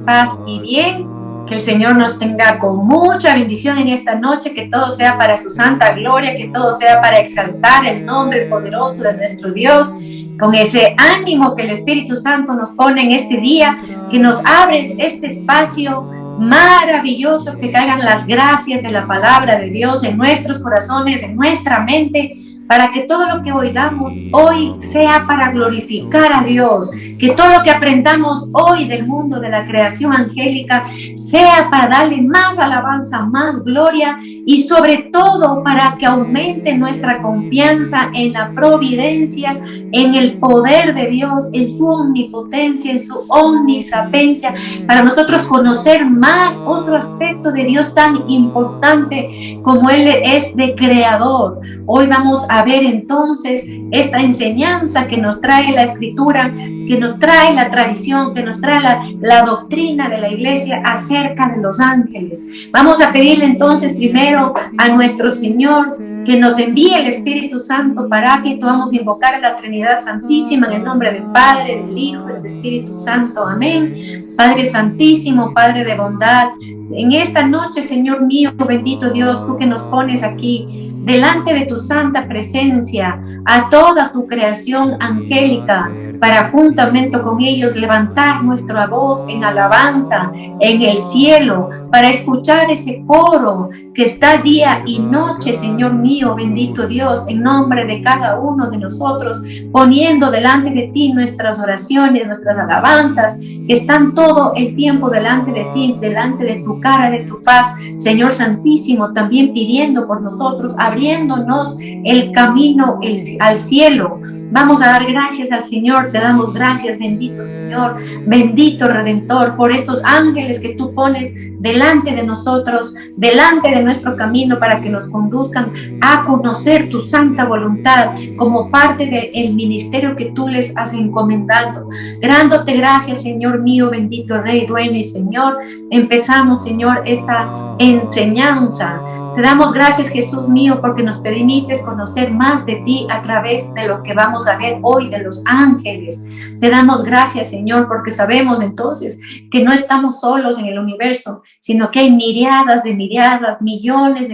Paz y bien, que el Señor nos tenga con mucha bendición en esta noche, que todo sea para su santa gloria, que todo sea para exaltar el nombre poderoso de nuestro Dios, con ese ánimo que el Espíritu Santo nos pone en este día, que nos abre este espacio maravilloso, que caigan las gracias de la palabra de Dios en nuestros corazones, en nuestra mente, para que todo lo que oigamos hoy sea para glorificar a Dios, que todo lo que aprendamos hoy del mundo de la creación angélica sea para darle más alabanza, más gloria y sobre todo para que aumente nuestra confianza en la providencia, en el poder de Dios, en su omnipotencia, en su omnisapencia, para nosotros conocer más otro aspecto de Dios tan importante como Él es de creador. Hoy vamos a ver entonces esta enseñanza que nos trae la Escritura, que nos trae la tradición, que nos trae la doctrina de la iglesia acerca de los ángeles. Vamos a pedirle entonces primero a nuestro Señor que nos envíe el Espíritu Santo Paráclito. Vamos a invocar a la Trinidad Santísima en el nombre del Padre, del Hijo y del Espíritu Santo. Amén. Padre Santísimo, Padre de bondad, en esta noche, Señor mío, bendito Dios, tú que nos pones aquí delante de tu santa presencia a toda tu creación angélica, para juntamente con ellos levantar nuestra voz en alabanza en el cielo, para escuchar ese coro que está día y noche, Señor mío, bendito Dios, en nombre de cada uno de nosotros, poniendo delante de ti nuestras oraciones, nuestras alabanzas, que están todo el tiempo delante de ti, delante de tu cara, de tu faz, Señor Santísimo, también pidiendo por nosotros, abriéndonos el camino al cielo. Vamos a dar gracias al Señor, te damos gracias, bendito Señor, bendito Redentor, por estos ángeles que tú pones delante de nosotros, delante de nuestro camino, para que nos conduzcan a conocer tu santa voluntad como parte del ministerio que tú les has encomendado. Dándote gracias, Señor mío, bendito Rey, dueño y Señor. Empezamos, Señor, esta enseñanza. Te damos gracias, Jesús mío, porque nos permites conocer más de ti a través de lo que vamos a ver hoy de los ángeles. Te damos gracias, Señor, porque sabemos entonces que no estamos solos en el universo, sino que hay millones de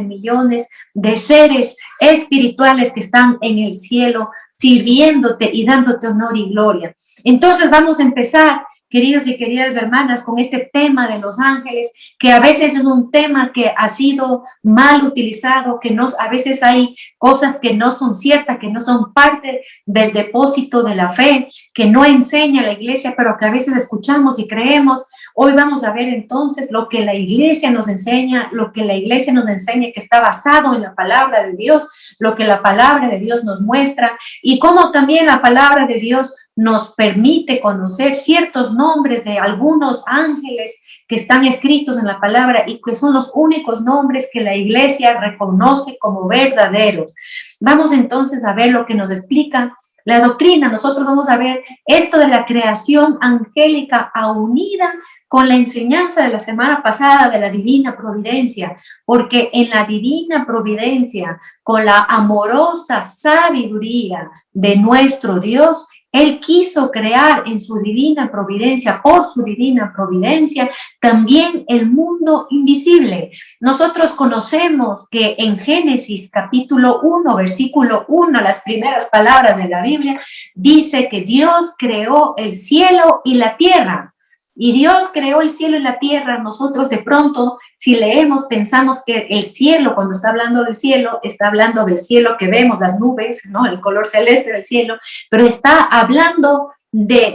millones de seres espirituales que están en el cielo sirviéndote y dándote honor y gloria. Entonces vamos a empezar, queridos y queridas hermanas, con este tema de los ángeles, que a veces es un tema que ha sido mal utilizado, que a veces hay cosas que no son ciertas, que no son parte del depósito de la fe, que no enseña la iglesia, pero que a veces escuchamos y creemos. Hoy vamos a ver entonces lo que la iglesia nos enseña, que está basado en la palabra de Dios, lo que la palabra de Dios nos muestra y cómo también la palabra de Dios nos permite conocer ciertos nombres de algunos ángeles que están escritos en la palabra y que son los únicos nombres que la iglesia reconoce como verdaderos. Vamos entonces a ver lo que nos explica la doctrina. Nosotros vamos a ver esto de la creación angélica unida con la enseñanza de la semana pasada de la divina providencia, porque en la divina providencia, con la amorosa sabiduría de nuestro Dios, Él quiso crear en su divina providencia, por su divina providencia, también el mundo invisible. Nosotros conocemos que en Génesis capítulo 1, versículo 1, las primeras palabras de la Biblia, dice que Dios creó el cielo y la tierra. Y Dios creó el cielo y la tierra. Nosotros de pronto, si leemos, pensamos que el cielo, cuando está hablando del cielo, está hablando del cielo que vemos, las nubes, ¿no? El color celeste del cielo, pero está hablando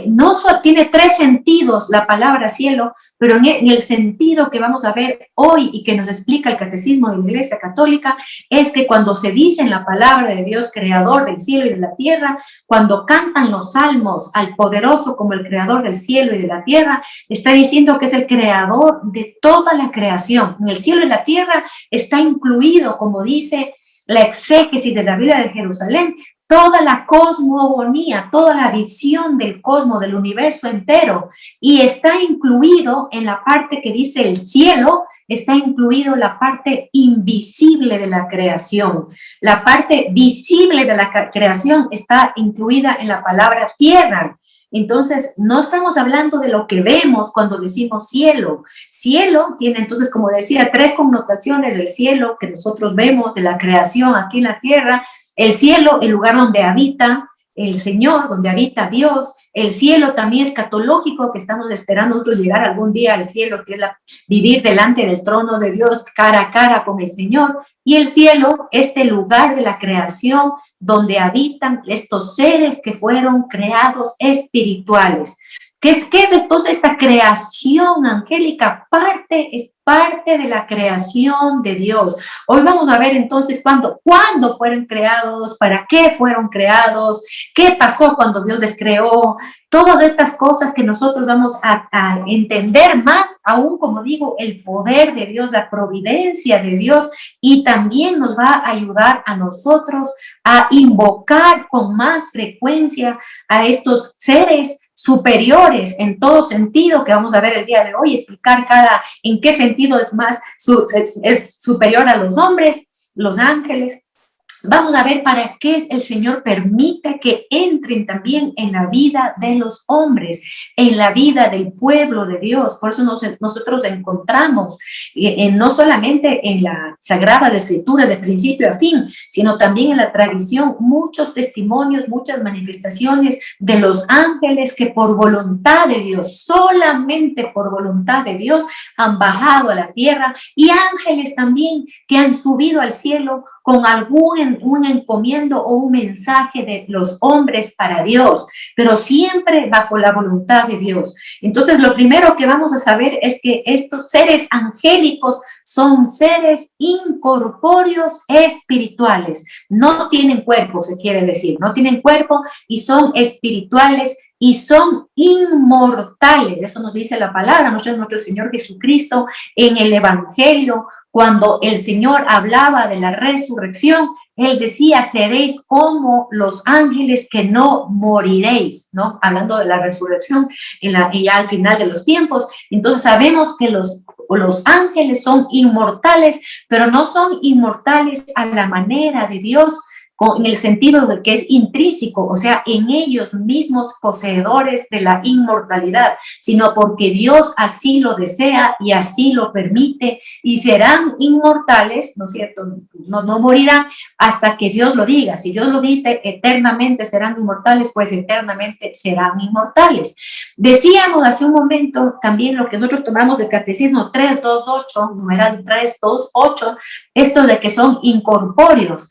no solo tiene tres sentidos la palabra cielo, pero en el sentido que vamos a ver hoy y que nos explica el Catecismo de la Iglesia Católica, es que cuando se dice en la palabra de Dios, creador del cielo y de la tierra, cuando cantan los salmos al poderoso como el creador del cielo y de la tierra, está diciendo que es el creador de toda la creación. En el cielo y la tierra está incluido, como dice la exégesis de la Biblia de Jerusalén, toda la cosmogonía, toda la visión del cosmos, del universo entero, y está incluido en la parte que dice el cielo, está incluido la parte invisible de la creación. La parte visible de la creación está incluida en la palabra tierra. Entonces, no estamos hablando de lo que vemos cuando decimos cielo. Cielo tiene, entonces, como decía, tres connotaciones del cielo que nosotros vemos, de la creación aquí en la tierra. El cielo, el lugar donde habita el Señor, donde habita Dios. El cielo también escatológico, que estamos esperando nosotros llegar algún día al cielo, que es vivir delante del trono de Dios cara a cara con el Señor. Y el cielo, este lugar de la creación donde habitan estos seres que fueron creados espirituales. ¿Qué es entonces esta creación angélica? Es parte de la creación de Dios. Hoy vamos a ver entonces cuándo fueron creados, para qué fueron creados, qué pasó cuando Dios les creó, todas estas cosas que nosotros vamos a entender más, aún como digo, el poder de Dios, la providencia de Dios, y también nos va a ayudar a nosotros a invocar con más frecuencia a estos seres superiores en todo sentido, que vamos a ver el día de hoy, explicar en qué sentido es superior a los hombres, los ángeles. Vamos a ver para qué el Señor permite que entren también en la vida de los hombres, en la vida del pueblo de Dios. Por eso nosotros encontramos, no solamente en la Sagrada Escritura de principio a fin, sino también en la tradición, muchos testimonios, muchas manifestaciones de los ángeles que por voluntad de Dios, solamente por voluntad de Dios, han bajado a la tierra, y ángeles también que han subido al cielo con un encomiendo o un mensaje de los hombres para Dios, pero siempre bajo la voluntad de Dios. Entonces, lo primero que vamos a saber es que estos seres angélicos son seres incorpóreos espirituales. No tienen cuerpo, se quiere decir, no tienen cuerpo, y son espirituales y son inmortales. Eso nos dice la palabra, nuestro Señor Jesucristo en el Evangelio. Cuando el Señor hablaba de la resurrección, Él decía, seréis como los ángeles que no moriréis, ¿no? Hablando de la resurrección y ya al final de los tiempos. Entonces sabemos que los ángeles son inmortales, pero no son inmortales a la manera de Dios, en el sentido de que es intrínseco, o sea, en ellos mismos poseedores de la inmortalidad, sino porque Dios así lo desea y así lo permite, y serán inmortales, ¿no es cierto? No morirán hasta que Dios lo diga. Si Dios lo dice, eternamente serán inmortales, pues eternamente serán inmortales. Decíamos hace un momento también lo que nosotros tomamos del Catecismo 328, numeral 328, esto de que son incorpóreos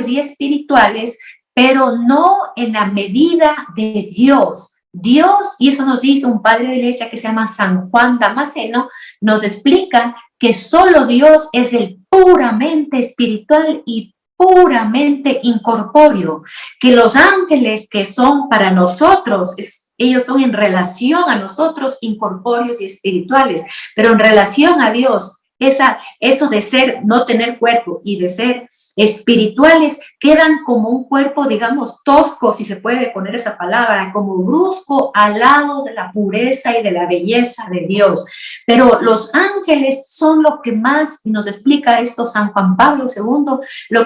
y espirituales, pero no en la medida de Dios. Dios, y eso nos dice un padre de la iglesia que se llama San Juan Damasceno, nos explica que solo Dios es el puramente espiritual y puramente incorpóreo, que los ángeles que son para nosotros, ellos son en relación a nosotros incorpóreos y espirituales, pero en relación a Dios, eso de ser, no tener cuerpo y de ser espirituales, quedan como un cuerpo, digamos, tosco, si se puede poner esa palabra, como brusco al lado de la pureza y de la belleza de Dios. Pero los ángeles son lo que más, y nos explica esto San Juan Pablo II, lo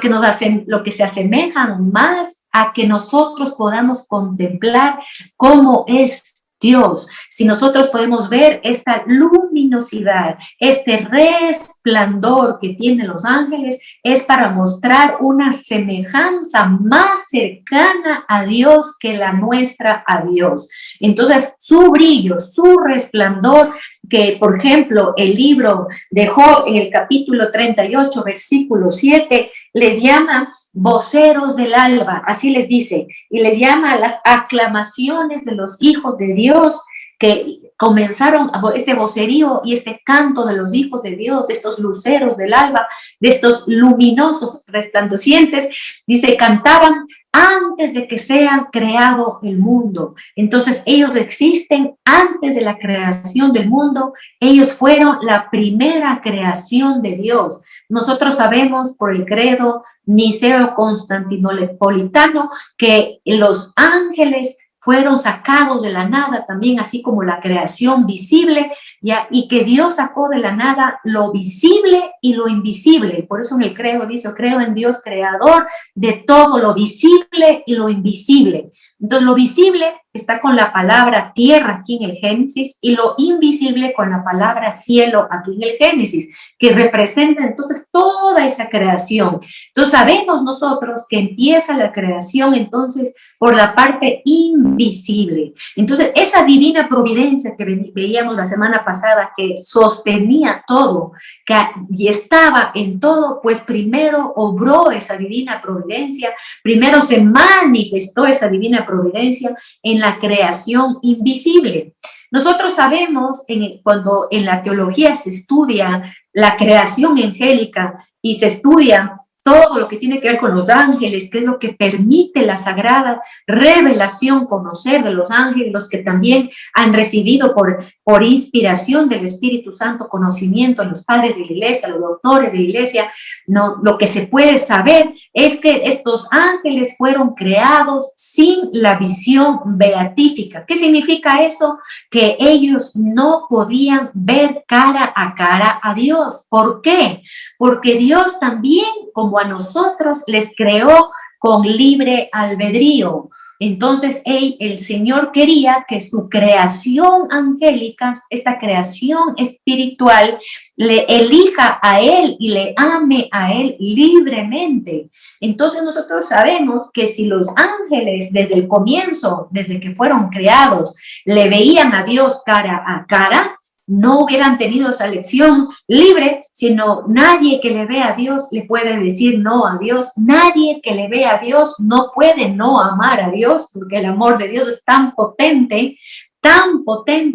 que se asemejan más a que nosotros podamos contemplar cómo es Dios. Si nosotros podemos ver esta luminosidad, este resplandor que tienen los ángeles, es para mostrar una semejanza más cercana a Dios que la nuestra a Dios. Entonces, su brillo, su resplandor, que por ejemplo el libro de Job en el capítulo 38, versículo 7, les llama voceros del alba, así les dice, y les llama las aclamaciones de los hijos de Dios, que comenzaron este vocerío y este canto de los hijos de Dios, de estos luceros del alba, de estos luminosos resplandecientes, dice, cantaban antes de que sea creado el mundo. Entonces ellos existen antes de la creación del mundo. Ellos fueron la primera creación de Dios. Nosotros sabemos por el credo niceo-constantinopolitano que los ángeles fueron sacados de la nada también, así como la creación visible, ¿ya? Y que Dios sacó de la nada lo visible y lo invisible. Por eso en el credo dice, creo en Dios creador de todo lo visible y lo invisible. Entonces lo visible está con la palabra tierra aquí en el Génesis y lo invisible con la palabra cielo aquí en el Génesis, que representa entonces toda esa creación. Entonces sabemos nosotros que empieza la creación entonces por la parte invisible. Entonces esa divina providencia que veíamos la semana pasada, que sostenía todo, que y estaba en todo, pues primero obró esa divina providencia, primero se manifestó esa divina providencia en la creación invisible. Nosotros sabemos, cuando en la teología se estudia la creación angélica y se estudia todo lo que tiene que ver con los ángeles, que es lo que permite la sagrada revelación, conocer de los ángeles, los que también han recibido por inspiración del Espíritu Santo conocimiento, los padres de la iglesia, los doctores de la iglesia, no, lo que se puede saber es que estos ángeles fueron creados sin la visión beatífica. ¿Qué significa eso? Que ellos no podían ver cara a cara a Dios. ¿Por qué? Porque Dios también, como a nosotros, les creó con libre albedrío. Entonces, el Señor quería que su creación angélica, esta creación espiritual, le elija a Él y le ame a Él libremente. Entonces, nosotros sabemos que si los ángeles desde el comienzo, desde que fueron creados, le veían a Dios cara a cara, no hubieran tenido esa elección libre, sino nadie que le ve a Dios le puede decir no a Dios. Nadie que le ve a Dios no puede no amar a Dios, porque el amor de Dios es tan potente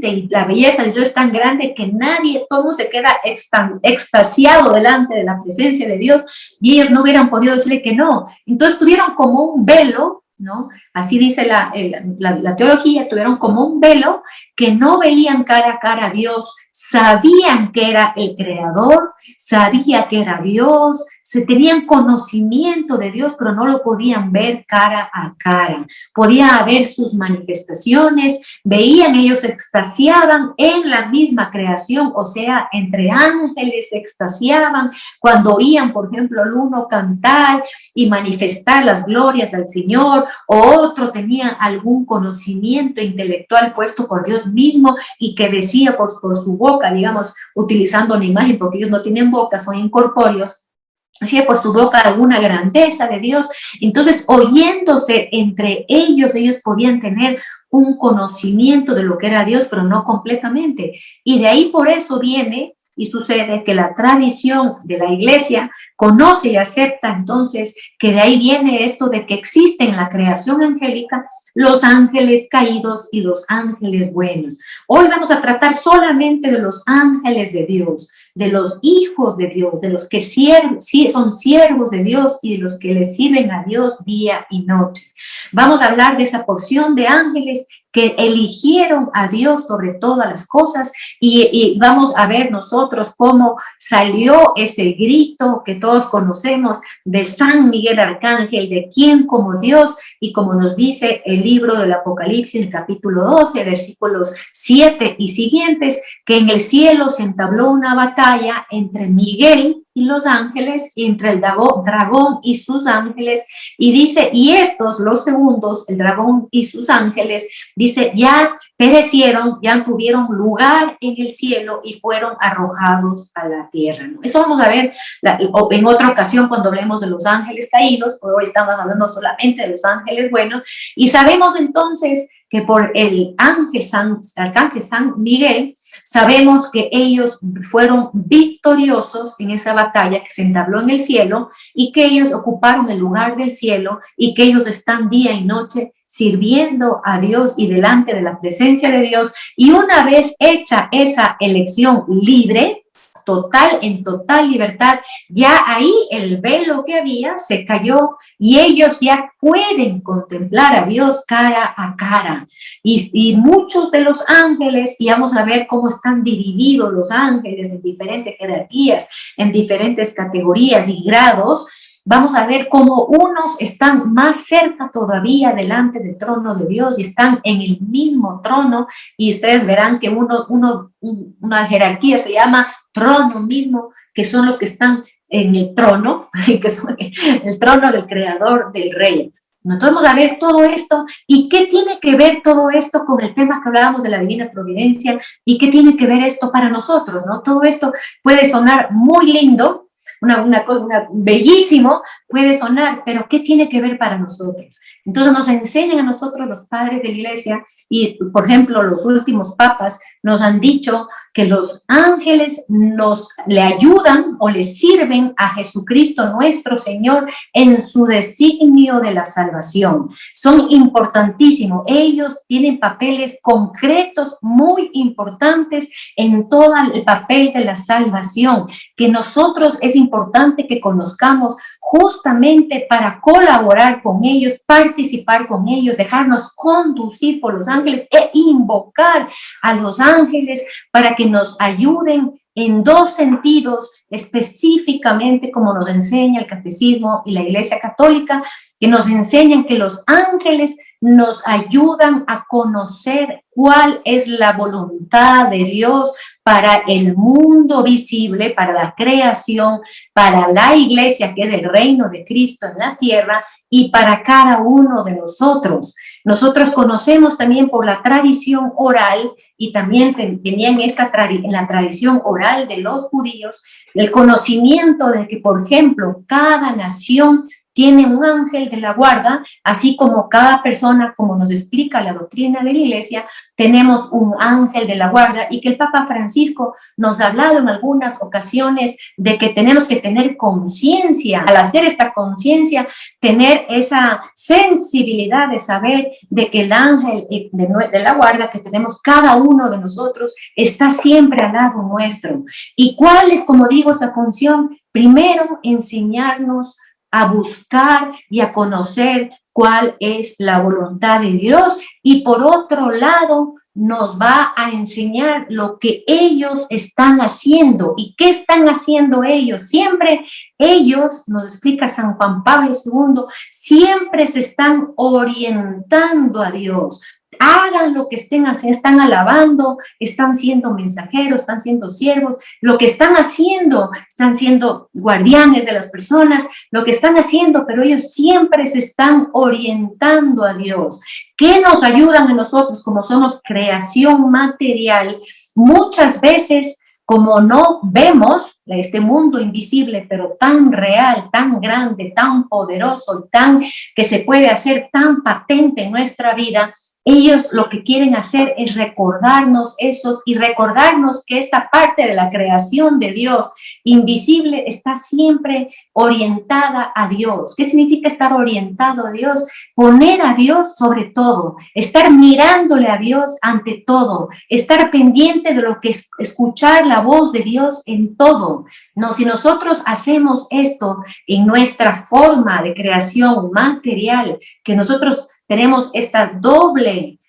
y la belleza de Dios es tan grande que nadie, todo se queda extasiado delante de la presencia de Dios y ellos no hubieran podido decirle que no. Entonces tuvieron como un velo, ¿no? Así dice la teología, tuvieron como un velo que no veían cara a cara a Dios, sabían que era el creador, sabía que era Dios, se tenían conocimiento de Dios, pero no lo podían ver cara a cara. Podía haber sus manifestaciones, veían, ellos se extasiaban en la misma creación, o sea, entre ángeles se extasiaban cuando oían, por ejemplo, al uno cantar y manifestar las glorias del Señor, o otro tenía algún conocimiento intelectual puesto por Dios mismo y que decía por su boca, digamos, utilizando una imagen, porque ellos no tienen boca, son incorpóreos, decía por su boca alguna grandeza de Dios. Entonces, oyéndose entre ellos podían tener un conocimiento de lo que era Dios, pero no completamente. Y de ahí por eso viene y sucede que la tradición de la iglesia conoce y acepta entonces que de ahí viene esto de que existen en la creación angélica los ángeles caídos y los ángeles buenos. Hoy vamos a tratar solamente de los ángeles de Dios, de los hijos de Dios, de los que son siervos de Dios y de los que le sirven a Dios día y noche. Vamos a hablar de esa porción de ángeles que eligieron a Dios sobre todas las cosas y vamos a ver nosotros cómo salió ese grito que todos conocemos de San Miguel Arcángel, de quién como Dios, y como nos dice el libro del Apocalipsis, el capítulo 12, versículos 7 y siguientes, que en el cielo se entabló una batalla entre Miguel y los ángeles, entre el dragón y sus ángeles, y dice, y estos, los segundos, el dragón y sus ángeles, dice, ya perecieron, ya tuvieron lugar en el cielo y fueron arrojados a la tierra, ¿no? Eso vamos a ver en otra ocasión cuando hablemos de los ángeles caídos. Hoy estamos hablando solamente de los ángeles buenos, y sabemos entonces que por el arcángel San Miguel, sabemos que ellos fueron victoriosos en esa batalla que se entabló en el cielo y que ellos ocuparon el lugar del cielo y que ellos están día y noche sirviendo a Dios y delante de la presencia de Dios. Y una vez hecha esa elección libre, total, en total libertad, ya ahí el velo que había se cayó y ellos ya pueden contemplar a Dios cara a cara. Y muchos de los ángeles, y vamos a ver cómo están divididos los ángeles en diferentes jerarquías, en diferentes categorías y grados, vamos a ver cómo unos están más cerca todavía delante del trono de Dios y están en el mismo trono, y ustedes verán que una jerarquía se llama trono mismo, que son los que están en el trono, que son el trono del creador, del rey. Nosotros vamos a ver todo esto y qué tiene que ver todo esto con el tema que hablábamos de la divina providencia y qué tiene que ver esto para nosotros, ¿no? Todo esto puede sonar muy lindo, una cosa bellísimo, puede sonar, pero ¿qué tiene que ver para nosotros? Entonces nos enseñan a nosotros los padres de la iglesia y, por ejemplo, los últimos papas nos han dicho que los ángeles le ayudan o le sirven a Jesucristo nuestro Señor en su designio de la salvación. Son importantísimos. Ellos tienen papeles concretos muy importantes en todo el papel de la salvación, que nosotros es importante que conozcamos justamente para colaborar con ellos, participar con ellos, dejarnos conducir por los ángeles e invocar a los ángeles para que nos ayuden en dos sentidos, específicamente como nos enseña el catecismo y la Iglesia Católica, que nos enseñan que los ángeles nos ayudan a conocer cuál es la voluntad de Dios para el mundo visible, para la creación, para la iglesia, que es el reino de Cristo en la tierra, y para cada uno de nosotros. Nosotros conocemos también por la tradición oral, y también tenían en la tradición oral de los judíos, el conocimiento de que, por ejemplo, cada nación tiene un ángel de la guarda, así como cada persona, como nos explica la doctrina de la iglesia, tenemos un ángel de la guarda, y que el Papa Francisco nos ha hablado en algunas ocasiones de que tenemos que tener conciencia, al hacer esta conciencia, tener esa sensibilidad de saber de que el ángel de la guarda que tenemos cada uno de nosotros está siempre al lado nuestro. ¿Y cuál es, como digo, esa función? Primero, enseñarnos a buscar y a conocer cuál es la voluntad de Dios, y por otro lado nos va a enseñar lo que ellos están haciendo. ¿Y qué están haciendo ellos? Siempre ellos, nos explica San Juan Pablo II, siempre se están orientando a Dios. Hagan lo que estén haciendo, están alabando, están siendo mensajeros, están siendo siervos, lo que están haciendo, están siendo guardianes de las personas, lo que están haciendo, pero ellos siempre se están orientando a Dios. ¿Qué nos ayudan a nosotros como somos creación material? Muchas veces, como no vemos este mundo invisible, pero tan real, tan grande, tan poderoso, tan que se puede hacer tan patente en nuestra vida, ellos lo que quieren hacer es recordarnos esos y recordarnos que esta parte de la creación de Dios invisible está siempre orientada a Dios. ¿Qué significa estar orientado a Dios? Poner a Dios sobre todo, estar mirándole a Dios ante todo, estar pendiente de lo que es escuchar la voz de Dios en todo. No, si nosotros hacemos esto en nuestra forma de creación material, que nosotros tenemos esta doble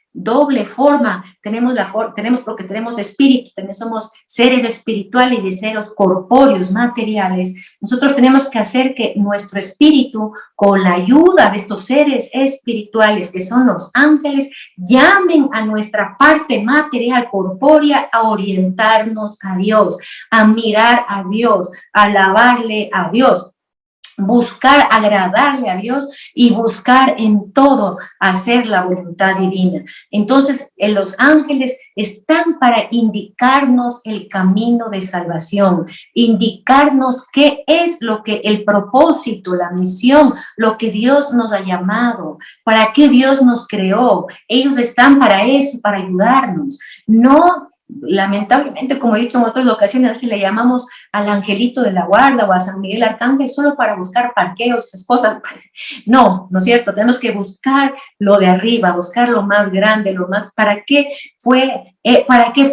forma, tenemos porque tenemos espíritu, también somos seres espirituales y seres corpóreos, materiales. Nosotros tenemos que hacer que nuestro espíritu, con la ayuda de estos seres espirituales que son los ángeles, llamen a nuestra parte material, corpórea, a orientarnos a Dios, a mirar a Dios, a alabarle a Dios, buscar agradarle a Dios y buscar en todo hacer la voluntad divina. Entonces, los ángeles están para indicarnos el camino de salvación, indicarnos qué es lo que el propósito, la misión, lo que Dios nos ha llamado, para qué Dios nos creó. Ellos están para eso, para ayudarnos. No lamentablemente, como he dicho en otras ocasiones, así le llamamos al angelito de la guarda o a San Miguel Arcángel solo para buscar parqueos, esas cosas. No, ¿no es cierto? Tenemos que buscar lo de arriba, buscar lo más grande, lo más, ¿para qué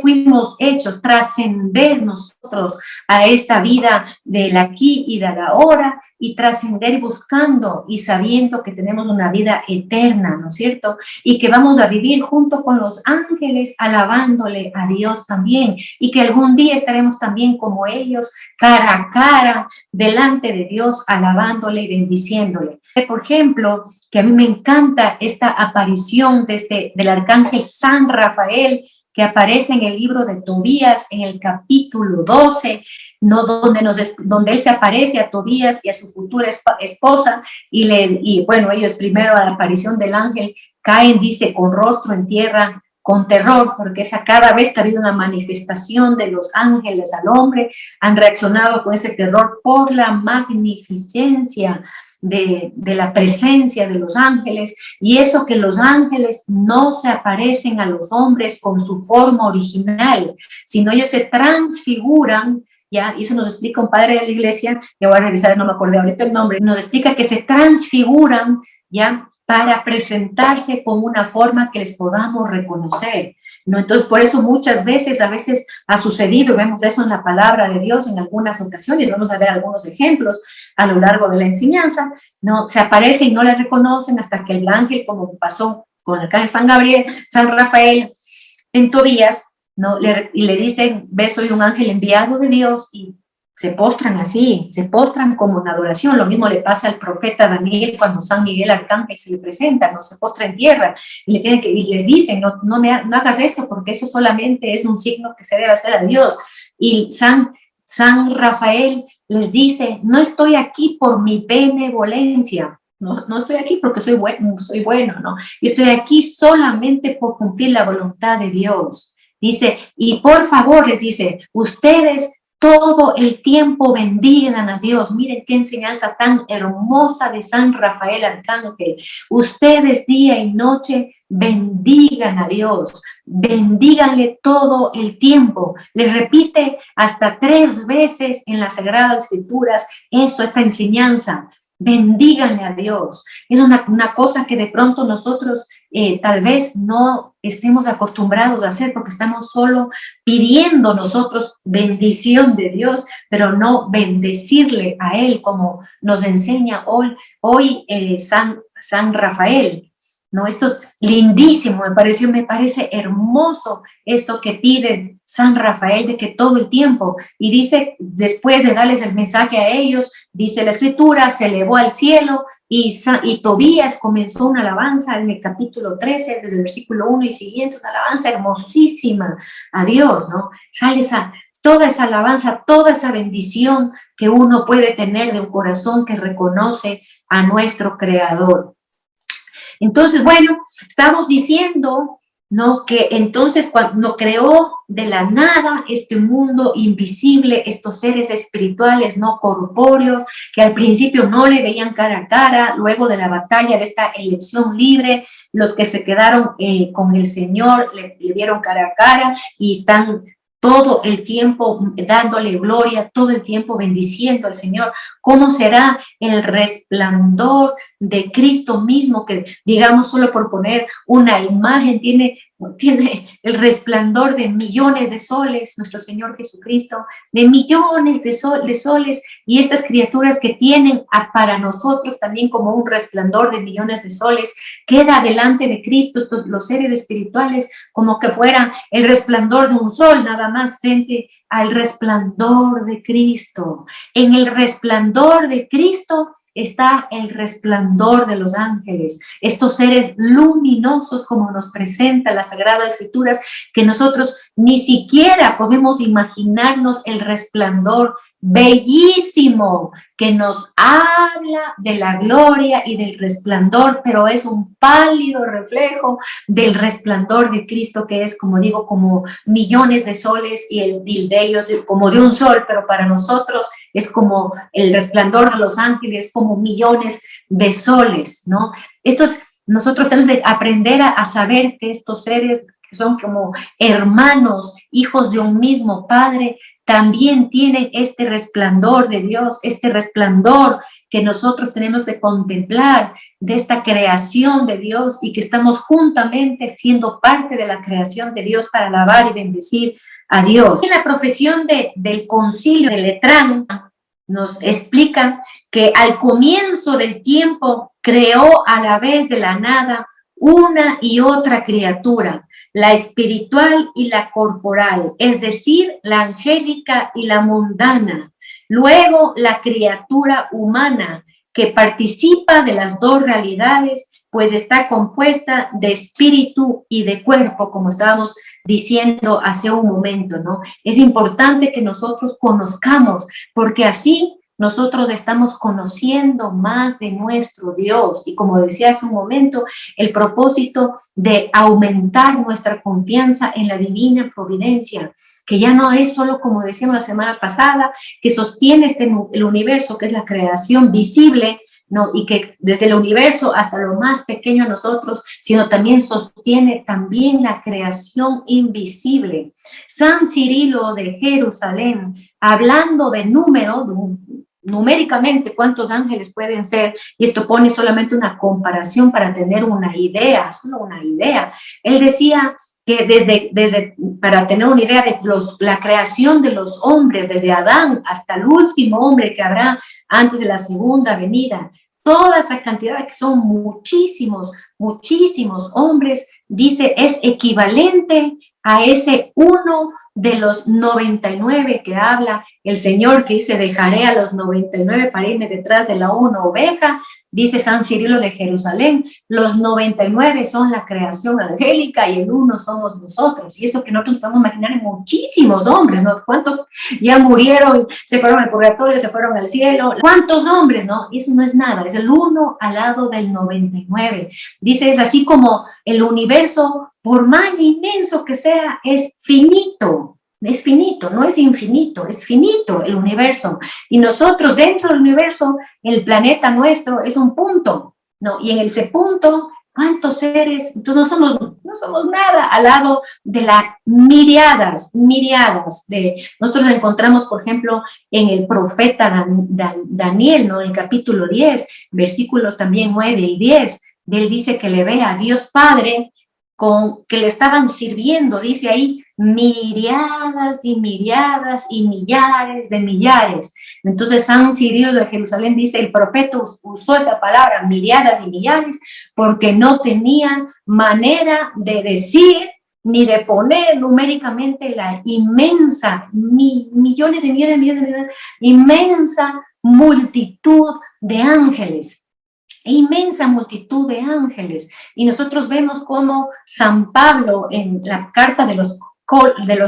fuimos hechos? Trascender nosotros a esta vida del aquí y del ahora, y trascender buscando y sabiendo que tenemos una vida eterna, ¿no es cierto? Y que vamos a vivir junto con los ángeles alabándole a Dios también, y que algún día estaremos también como ellos, cara a cara, delante de Dios, alabándole y bendiciéndole. Por ejemplo, que a mí me encanta esta aparición del arcángel San Rafael, que aparece en el libro de Tobías, en el capítulo 12, ¿no? Donde él se aparece a Tobías y a su futura esposa, y bueno, ellos primero a la aparición del ángel caen, dice, con rostro en tierra, con terror, porque cada vez que ha habido una manifestación de los ángeles al hombre, han reaccionado con ese terror por la magnificencia de la presencia de los ángeles, y eso que los ángeles no se aparecen a los hombres con su forma original, sino ellos se transfiguran, ¿ya? Y eso nos explica un padre de la iglesia, que voy a revisar, no me acordé ahorita el nombre, nos explica que se transfiguran, ¿ya? Para presentarse con una forma que les podamos reconocer, ¿no? Entonces, por eso muchas veces, a veces ha sucedido, vemos eso en la palabra de Dios en algunas ocasiones, vamos a ver algunos ejemplos a lo largo de la enseñanza, ¿no? Se aparece y no la reconocen hasta que el ángel, como pasó con el ángel San Gabriel, San Rafael, en Tobías, ¿no? Y le dicen, ve, soy un ángel enviado de Dios, y se postran así, se postran como en adoración. Lo mismo le pasa al profeta Daniel cuando San Miguel Arcángel se le presenta, no se postra en tierra, y les dicen, no hagas esto, porque eso solamente es un signo que se debe hacer a Dios. Y San Rafael les dice, no estoy aquí por mi benevolencia, no estoy aquí porque soy bueno, ¿no? Yo estoy aquí solamente por cumplir la voluntad de Dios. Dice, y por favor, les dice, ustedes todo el tiempo bendigan a Dios. Miren qué enseñanza tan hermosa de San Rafael Arcángel. Ustedes día y noche bendigan a Dios, bendíganle todo el tiempo. Les repite hasta 3 veces en las Sagradas Escrituras esta enseñanza. Bendíganle a Dios. Es una cosa que de pronto nosotros tal vez no estemos acostumbrados a hacer, porque estamos solo pidiendo nosotros bendición de Dios, pero no bendecirle a Él, como nos enseña hoy San Rafael, ¿no? Esto es lindísimo, me parece hermoso esto que pide San Rafael, de que todo el tiempo, y dice, después de darles el mensaje a ellos, dice la escritura, se elevó al cielo, y Tobías comenzó una alabanza en el capítulo 13, desde el versículo 1 y siguiente, una alabanza hermosísima a Dios, ¿no? Sale toda esa alabanza, toda esa bendición que uno puede tener de un corazón que reconoce a nuestro Creador. Entonces, bueno, estamos diciendo, ¿no? Que entonces cuando creó de la nada este mundo invisible, estos seres espirituales no corpóreos, que al principio no le veían cara a cara, luego de la batalla de esta elección libre, los que se quedaron con el Señor le vieron cara a cara y están todo el tiempo dándole gloria, todo el tiempo bendiciendo al Señor. ¿Cómo será el resplandor de Cristo mismo, que, digamos, solo por poner una imagen, tiene el resplandor de millones de soles, nuestro Señor Jesucristo, de millones de soles, y estas criaturas que tienen para nosotros también como un resplandor de millones de soles, queda delante de Cristo, los seres espirituales, como que fueran el resplandor de un sol, nada más frente al resplandor de Cristo. En el resplandor de Cristo está el resplandor de los ángeles, estos seres luminosos, como nos presenta las Sagradas Escrituras, que nosotros ni siquiera podemos imaginarnos el resplandor bellísimo que nos habla de la gloria y del resplandor, pero es un pálido reflejo del resplandor de Cristo, que es, como digo, como millones de soles, y el de ellos como de un sol, pero para nosotros es como el resplandor de los ángeles, como millones de soles, ¿no? Nosotros tenemos que aprender a saber que estos seres que son como hermanos, hijos de un mismo Padre, también tienen este resplandor de Dios, este resplandor que nosotros tenemos que contemplar de esta creación de Dios y que estamos juntamente siendo parte de la creación de Dios para alabar y bendecir a Dios. En la profesión del concilio de Letrán nos explican que al comienzo del tiempo creó a la vez de la nada una y otra criatura, la espiritual y la corporal, es decir, la angélica y la mundana. Luego, la criatura humana, que participa de las dos realidades, pues está compuesta de espíritu y de cuerpo, como estábamos diciendo hace un momento, ¿no? Es importante que nosotros conozcamos, porque así nosotros estamos conociendo más de nuestro Dios y, como decía hace un momento, el propósito de aumentar nuestra confianza en la divina providencia, que ya no es solo, como decíamos la semana pasada, que sostiene el universo, que es la creación visible, ¿no? Y que desde el universo hasta lo más pequeño a nosotros, sino también sostiene también la creación invisible. San Cirilo de Jerusalén, hablando de número, numéricamente cuántos ángeles pueden ser, y esto pone solamente una comparación para tener una idea, solo una idea. Él decía que para tener una idea de la creación de los hombres, desde Adán hasta el último hombre que habrá antes de la segunda venida, toda esa cantidad, que son muchísimos, muchísimos hombres, dice, es equivalente a ese uno de los 99 que habla el Señor, que dice, dejaré a los 99 para irme detrás de la una oveja. Dice San Cirilo de Jerusalén, los 99 son la creación angélica y el uno somos nosotros. Y eso que nosotros podemos imaginar en muchísimos hombres, ¿no? ¿Cuántos ya murieron, se fueron al purgatorio, se fueron al cielo? ¿Cuántos hombres, no? Eso no es nada, es el uno al lado del 99. Dice, es así como el universo, por más inmenso que sea, es finito. Es finito, no es infinito, es finito el universo. Y nosotros dentro del universo, el planeta nuestro es un punto, ¿no? Y en ese punto, ¿cuántos seres? Entonces no somos nada al lado de las miriadas de... Nosotros lo encontramos, por ejemplo, en el profeta Daniel, ¿no? En el capítulo 10, versículos también 9 y 10, él dice que le ve a Dios Padre que le estaban sirviendo, dice ahí, miriadas y miriadas y millares de millares. Entonces San Cirilo de Jerusalén dice, el profeta usó esa palabra, miriadas y millares, porque no tenía manera de decir ni de poner numéricamente la inmensa, millones de millones, inmensa multitud de ángeles. Inmensa multitud de ángeles. Y nosotros vemos cómo San Pablo en la carta de los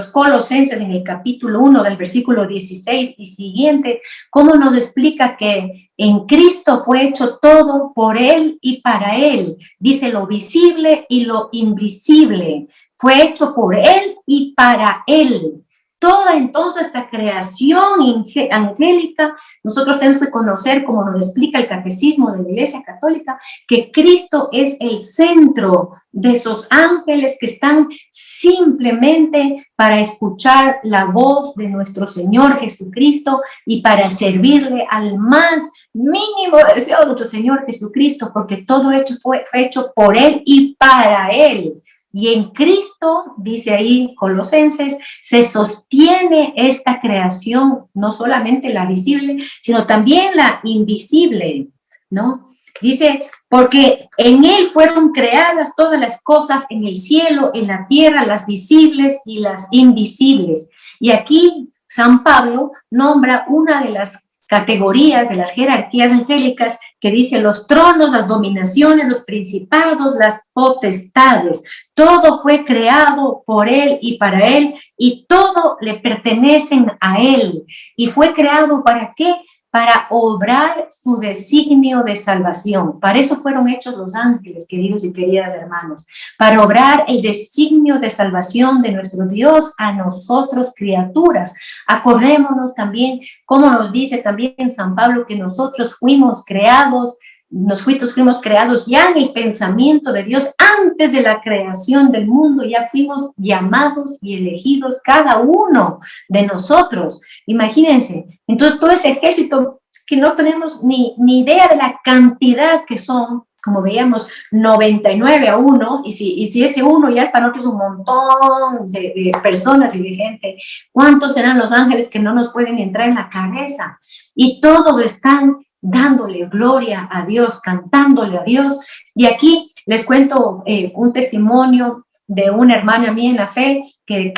Colosenses, en el capítulo 1 del versículo 16 y siguiente, cómo nos explica que en Cristo fue hecho todo por Él y para Él. Dice lo visible y lo invisible. Fue hecho por Él y para Él. Toda entonces esta creación angélica, nosotros tenemos que conocer, como nos explica el catecismo de la Iglesia Católica, que Cristo es el centro de esos ángeles que están simplemente para escuchar la voz de nuestro Señor Jesucristo y para servirle al más mínimo deseo de nuestro Señor Jesucristo, porque todo fue hecho por Él y para Él. Y en Cristo, dice ahí Colosenses, se sostiene esta creación, no solamente la visible, sino también la invisible, ¿no? Dice, porque en Él fueron creadas todas las cosas en el cielo, en la tierra, las visibles y las invisibles. Y aquí San Pablo nombra una de las categorías de las jerarquías angélicas que dice los tronos, las dominaciones, los principados, las potestades. Todo fue creado por Él y para Él y todo le pertenecen a Él. ¿Y fue creado para qué? Para obrar su designio de salvación. Para eso fueron hechos los ángeles, queridos y queridas hermanos, para obrar el designio de salvación de nuestro Dios a nosotros, criaturas. Acordémonos también, como nos dice también San Pablo, que nosotros fuimos creados nosotros fuimos creados ya en el pensamiento de Dios antes de la creación del mundo, ya fuimos llamados y elegidos cada uno de nosotros. Imagínense, entonces todo ese ejército que no tenemos ni idea de la cantidad que son, como veíamos, 99 a 1, y si ese uno ya es para nosotros un montón de personas y de gente, ¿cuántos serán los ángeles que no nos pueden entrar en la cabeza? Y todos están dándole gloria a Dios, cantándole a Dios. Y aquí les cuento un testimonio de una hermana mía en la fe que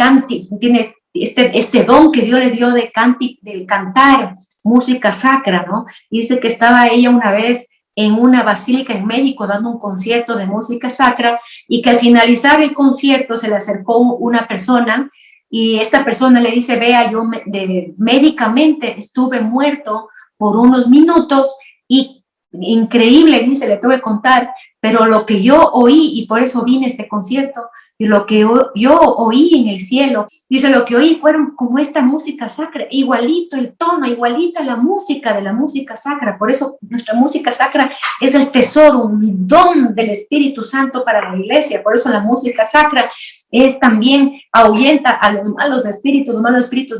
tiene este don que Dios le dio de cantar música sacra, ¿no? Dice que estaba ella una vez en una basílica en México dando un concierto de música sacra y que al finalizar el concierto se le acercó una persona y esta persona le dice, vea, yo médicamente estuve muerto por unos minutos y increíble, dice, le tengo que contar, pero lo que yo oí, y por eso vine a este concierto, y lo que yo oí en el cielo, dice, lo que oí fueron como esta música sacra, igualito el tono, igualita la música de la música sacra, por eso nuestra música sacra es el tesoro, un don del Espíritu Santo para la iglesia, por eso la música sacra es también ahuyenta a los malos espíritus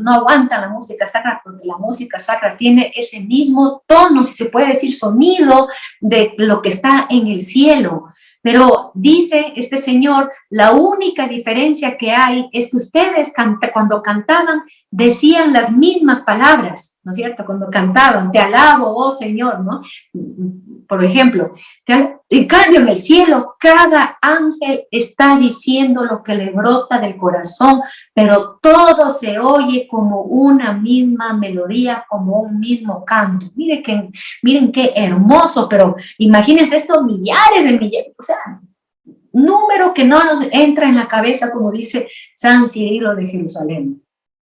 no aguantan la música sacra porque la música sacra tiene ese mismo tono, si se puede decir sonido de lo que está en el cielo. Pero dice este señor, la única diferencia que hay es que ustedes cuando cantaban decían las mismas palabras, ¿no es cierto? Cuando cantaban, te alabo, oh Señor, ¿no? Por ejemplo, en cambio en el cielo, cada ángel está diciendo lo que le brota del corazón, pero todo se oye como una misma melodía, como un mismo canto. Miren qué hermoso, pero imagínense esto, millares de millares, o sea, número que no nos entra en la cabeza, como dice San Cirilo de Jerusalén.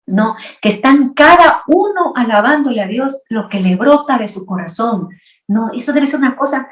No, que están cada uno alabándole a Dios lo que le brota de su corazón. No, eso debe ser una cosa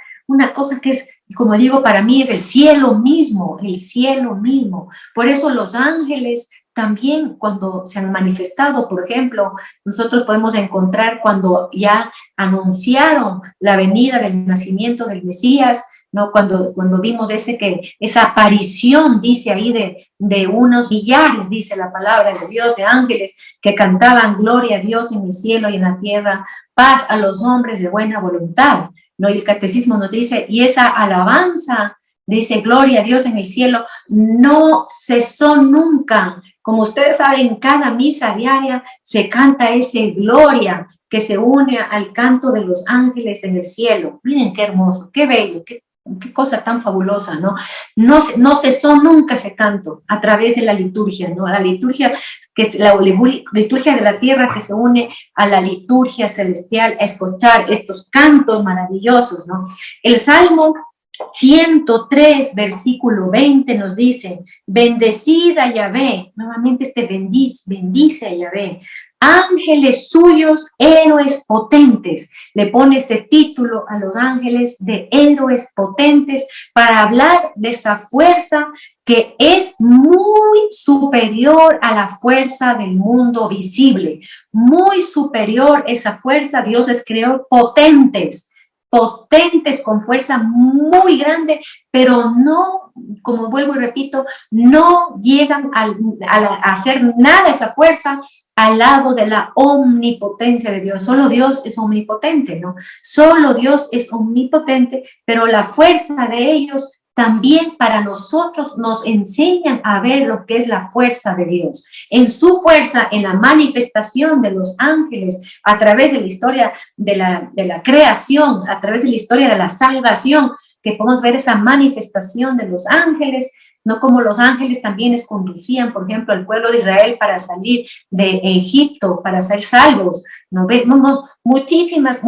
que es, como digo, para mí es el cielo mismo, el cielo mismo. Por eso los ángeles también cuando se han manifestado, por ejemplo, nosotros podemos encontrar cuando ya anunciaron la venida del nacimiento del Mesías, ¿no? Cuando vimos esa aparición, dice ahí, de unos millares, dice la palabra de Dios, de ángeles que cantaban gloria a Dios en el cielo y en la tierra, paz a los hombres de buena voluntad, ¿no? Y el catecismo nos dice, y esa alabanza, dice, gloria a Dios en el cielo, no cesó nunca. Como ustedes saben, en cada misa diaria se canta ese gloria que se une al canto de los ángeles en el cielo. Miren qué hermoso, qué bello, qué cosa tan fabulosa, ¿no? No cesó nunca ese canto a través de la liturgia, ¿no? La liturgia, que es la liturgia de la tierra que se une a la liturgia celestial, a escuchar estos cantos maravillosos, ¿no? El Salmo 103, versículo 20 nos dice, bendecida a Yahvé, nuevamente bendice a Yahvé, ángeles suyos, héroes potentes. Le pone este título a los ángeles de héroes potentes para hablar de esa fuerza que es muy superior a la fuerza del mundo visible, muy superior esa fuerza. Dios les creó potentes con fuerza muy grande, pero no, como vuelvo y repito, no llegan a hacer nada esa fuerza al lado de la omnipotencia de Dios. Solo Dios es omnipotente, ¿no? Solo Dios es omnipotente, pero la fuerza de ellos también para nosotros nos enseñan a ver lo que es la fuerza de Dios. En su fuerza, en la manifestación de los ángeles, a través de la historia de la creación, a través de la historia de la salvación, que podemos ver esa manifestación de los ángeles, no como los ángeles también les conducían, por ejemplo, al pueblo de Israel para salir de Egipto, para ser salvos. Nos vemos muchísimas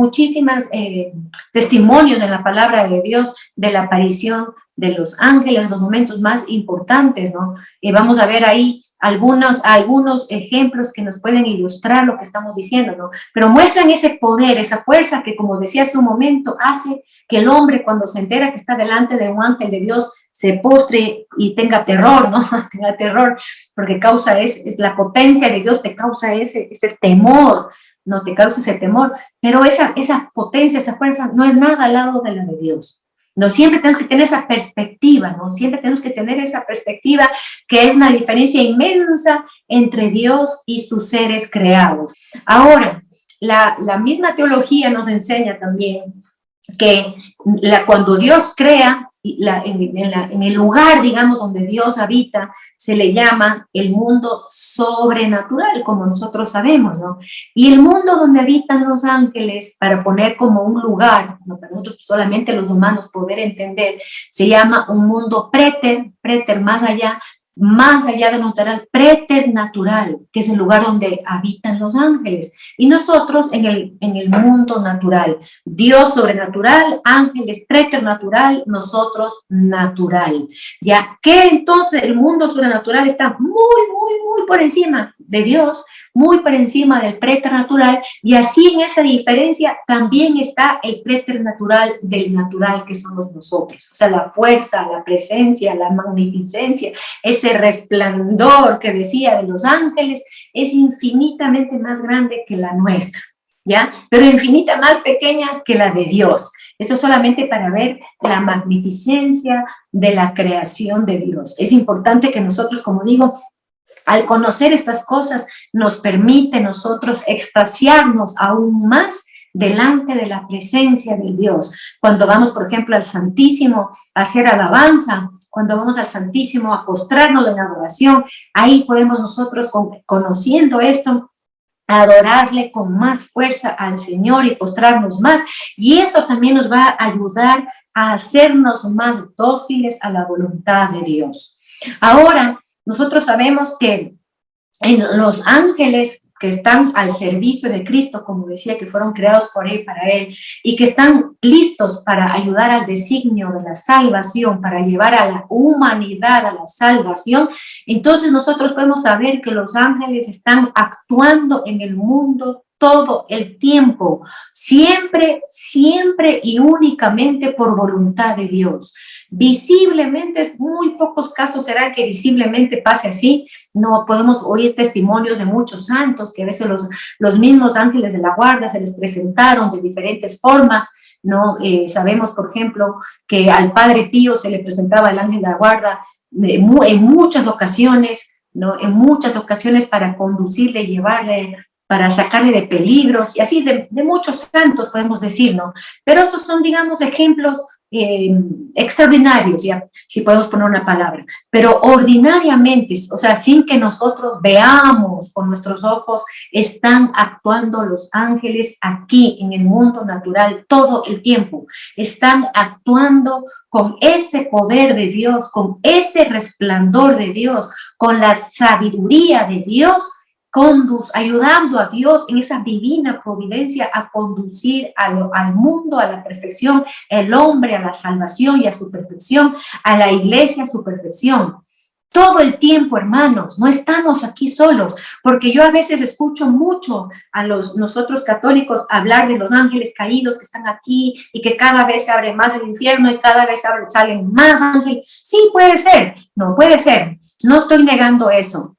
testimonios en la palabra de Dios de la aparición de los ángeles, los momentos más importantes, ¿no? Y vamos a ver ahí algunos ejemplos que nos pueden ilustrar lo que estamos diciendo, ¿no? Pero muestran ese poder, esa fuerza que, como decía hace un momento, hace que el hombre, cuando se entera que está delante de un ángel de Dios, se postre y tenga terror, ¿no? Tenga terror, porque es la potencia de Dios, te causa ese temor, no te causa ese temor, pero esa potencia, esa fuerza no es nada al lado de la de Dios. No, siempre tenemos que tener esa perspectiva, ¿no? Siempre tenemos que tener esa perspectiva que es una diferencia inmensa entre Dios y sus seres creados. Ahora, la misma teología nos enseña también que cuando Dios crea, en el lugar, digamos, donde Dios habita, se le llama el mundo sobrenatural, como nosotros sabemos, ¿no? Y el mundo donde habitan los ángeles, para poner como un lugar, ¿no? Para nosotros solamente los humanos poder entender, se llama un mundo préter más allá de lo natural, preternatural, que es el lugar donde habitan los ángeles. Y nosotros en el mundo natural, Dios sobrenatural, ángeles preternatural, nosotros natural. ¿Ya? Que entonces el mundo sobrenatural está muy por encima de Dios, muy por encima del preternatural, y así en esa diferencia también está el preternatural del natural que somos nosotros. O sea, la fuerza, la presencia, la magnificencia, ese resplandor que decía de los ángeles es infinitamente más grande que la nuestra, ¿ya? Pero infinita más pequeña que la de Dios. Eso solamente para ver la magnificencia de la creación de Dios. Es importante que nosotros, como digo, al conocer estas cosas, nos permite nosotros extasiarnos aún más delante de la presencia de Dios. Cuando vamos, por ejemplo, al Santísimo a hacer alabanza, cuando vamos al Santísimo a postrarnos en adoración, ahí podemos nosotros, conociendo esto, adorarle con más fuerza al Señor y postrarnos más. Y eso también nos va a ayudar a hacernos más dóciles a la voluntad de Dios. Ahora, nosotros sabemos que en los ángeles que están al servicio de Cristo, como decía, que fueron creados por Él, para Él, y que están listos para ayudar al designio de la salvación, para llevar a la humanidad a la salvación, entonces nosotros podemos saber que los ángeles están actuando en el mundo todo el tiempo, siempre y únicamente por voluntad de Dios. Visiblemente, muy pocos casos será que visiblemente pase así. No podemos oír testimonios de muchos santos que a veces los mismos ángeles de la guarda se les presentaron de diferentes formas, ¿no? Sabemos, por ejemplo, que al Padre Pío se le presentaba el ángel de la guarda en muchas ocasiones, ¿no? En muchas ocasiones para conducirle, llevarle, para sacarle de peligros, y así de muchos santos podemos decir, ¿no? Pero esos son, digamos, ejemplos extraordinarios, ya, si podemos poner una palabra, pero ordinariamente, o sea, sin que nosotros veamos con nuestros ojos, están actuando los ángeles aquí en el mundo natural todo el tiempo, están actuando con ese poder de Dios, con ese resplandor de Dios, con la sabiduría de Dios, ayudando a Dios en esa divina providencia a conducir al mundo a la perfección, el hombre a la salvación y a su perfección, a la iglesia a su perfección. Todo el tiempo, hermanos, no estamos aquí solos, porque yo a veces escucho mucho a nosotros católicos hablar de los ángeles caídos que están aquí y que cada vez se abre más el infierno y cada vez salen más ángeles. Sí, puede ser, no puede ser. No estoy negando eso,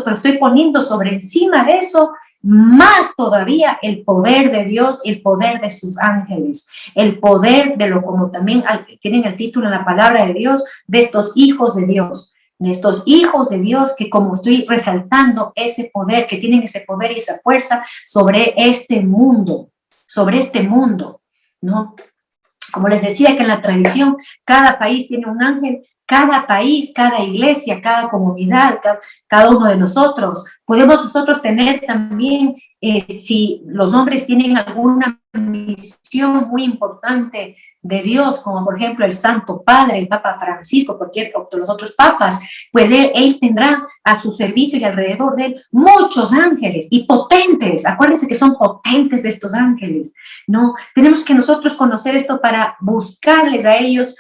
pero estoy poniendo sobre encima de eso más todavía el poder de Dios, el poder de sus ángeles, el poder de como también tienen el título en la palabra de Dios, de estos hijos de Dios. De estos hijos de Dios que, como estoy resaltando, ese poder, que tienen ese poder y esa fuerza sobre este mundo, ¿no? Como les decía, que en la tradición cada país tiene un ángel, cada país, cada iglesia, cada comunidad, cada uno de nosotros. Podemos nosotros tener también, si los hombres tienen alguna misión muy importante de Dios, como por ejemplo el Santo Padre, el Papa Francisco, cualquier de los otros papas, pues él tendrá a su servicio y alrededor de él muchos ángeles y potentes. Acuérdense que son potentes de estos ángeles, ¿no? Tenemos que nosotros conocer esto para buscarles a ellos,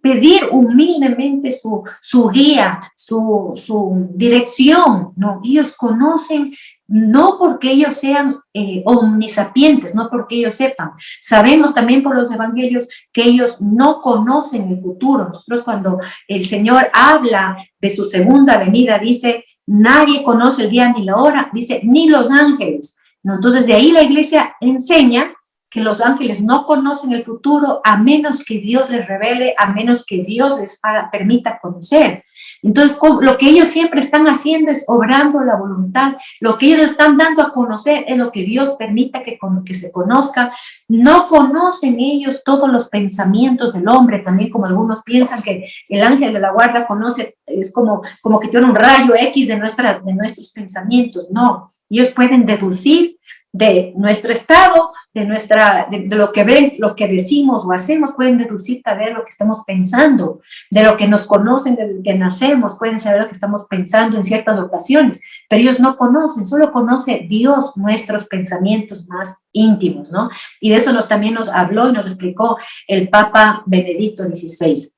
pedir humildemente su guía, su dirección, ¿no? Ellos conocen, no porque ellos sean omnisapientes, no porque ellos sepan. Sabemos también por los evangelios que ellos no conocen el futuro. Nosotros, cuando el Señor habla de su segunda venida, dice, nadie conoce el día ni la hora, dice, ni los ángeles, ¿no? Entonces, de ahí la iglesia enseña que los ángeles no conocen el futuro a menos que Dios les revele, a menos que Dios les permita conocer. Entonces, lo que ellos siempre están haciendo es obrando la voluntad. Lo que ellos están dando a conocer es lo que Dios permita que se conozca. No conocen ellos todos los pensamientos del hombre, también como algunos piensan que el ángel de la guarda conoce, es como que tiene un rayo X de nuestros pensamientos. No, ellos pueden deducir de nuestro estado, de lo que ven, lo que decimos o hacemos, pueden deducir saber lo que estamos pensando, de lo que nos conocen desde que nacemos, pueden saber lo que estamos pensando en ciertas ocasiones, pero ellos no conocen, solo conoce Dios nuestros pensamientos más íntimos, ¿no? Y de eso también nos habló y nos explicó el Papa Benedicto XVI.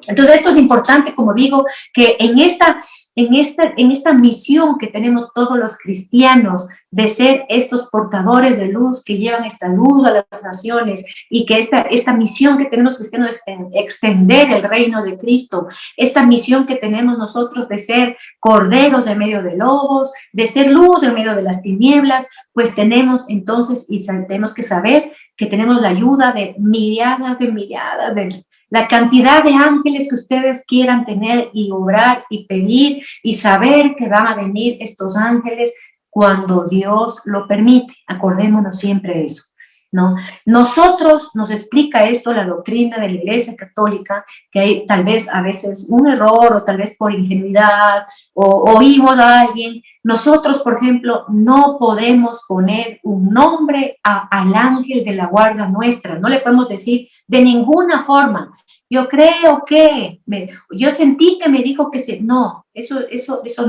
Entonces, esto es importante, como digo, que en esta misión que tenemos todos los cristianos de ser estos portadores de luz que llevan esta luz a las naciones y que esta misión que tenemos cristianos de extender el reino de Cristo, esta misión que tenemos nosotros de ser corderos en medio de lobos, de ser luz en medio de las tinieblas, pues tenemos entonces y tenemos que saber que tenemos la ayuda de milladas de la cantidad de ángeles que ustedes quieran tener y orar y pedir y saber que van a venir estos ángeles cuando Dios lo permite. Acordémonos siempre de eso, ¿no? Nosotros, nos explica esto la doctrina de la Iglesia Católica, que hay tal vez a veces un error o tal vez por ingenuidad o oímos a alguien. Nosotros, por ejemplo, no podemos poner un nombre al ángel de la guarda nuestra, no le podemos decir de ninguna forma. Yo creo que, yo sentí que me dijo que no, eso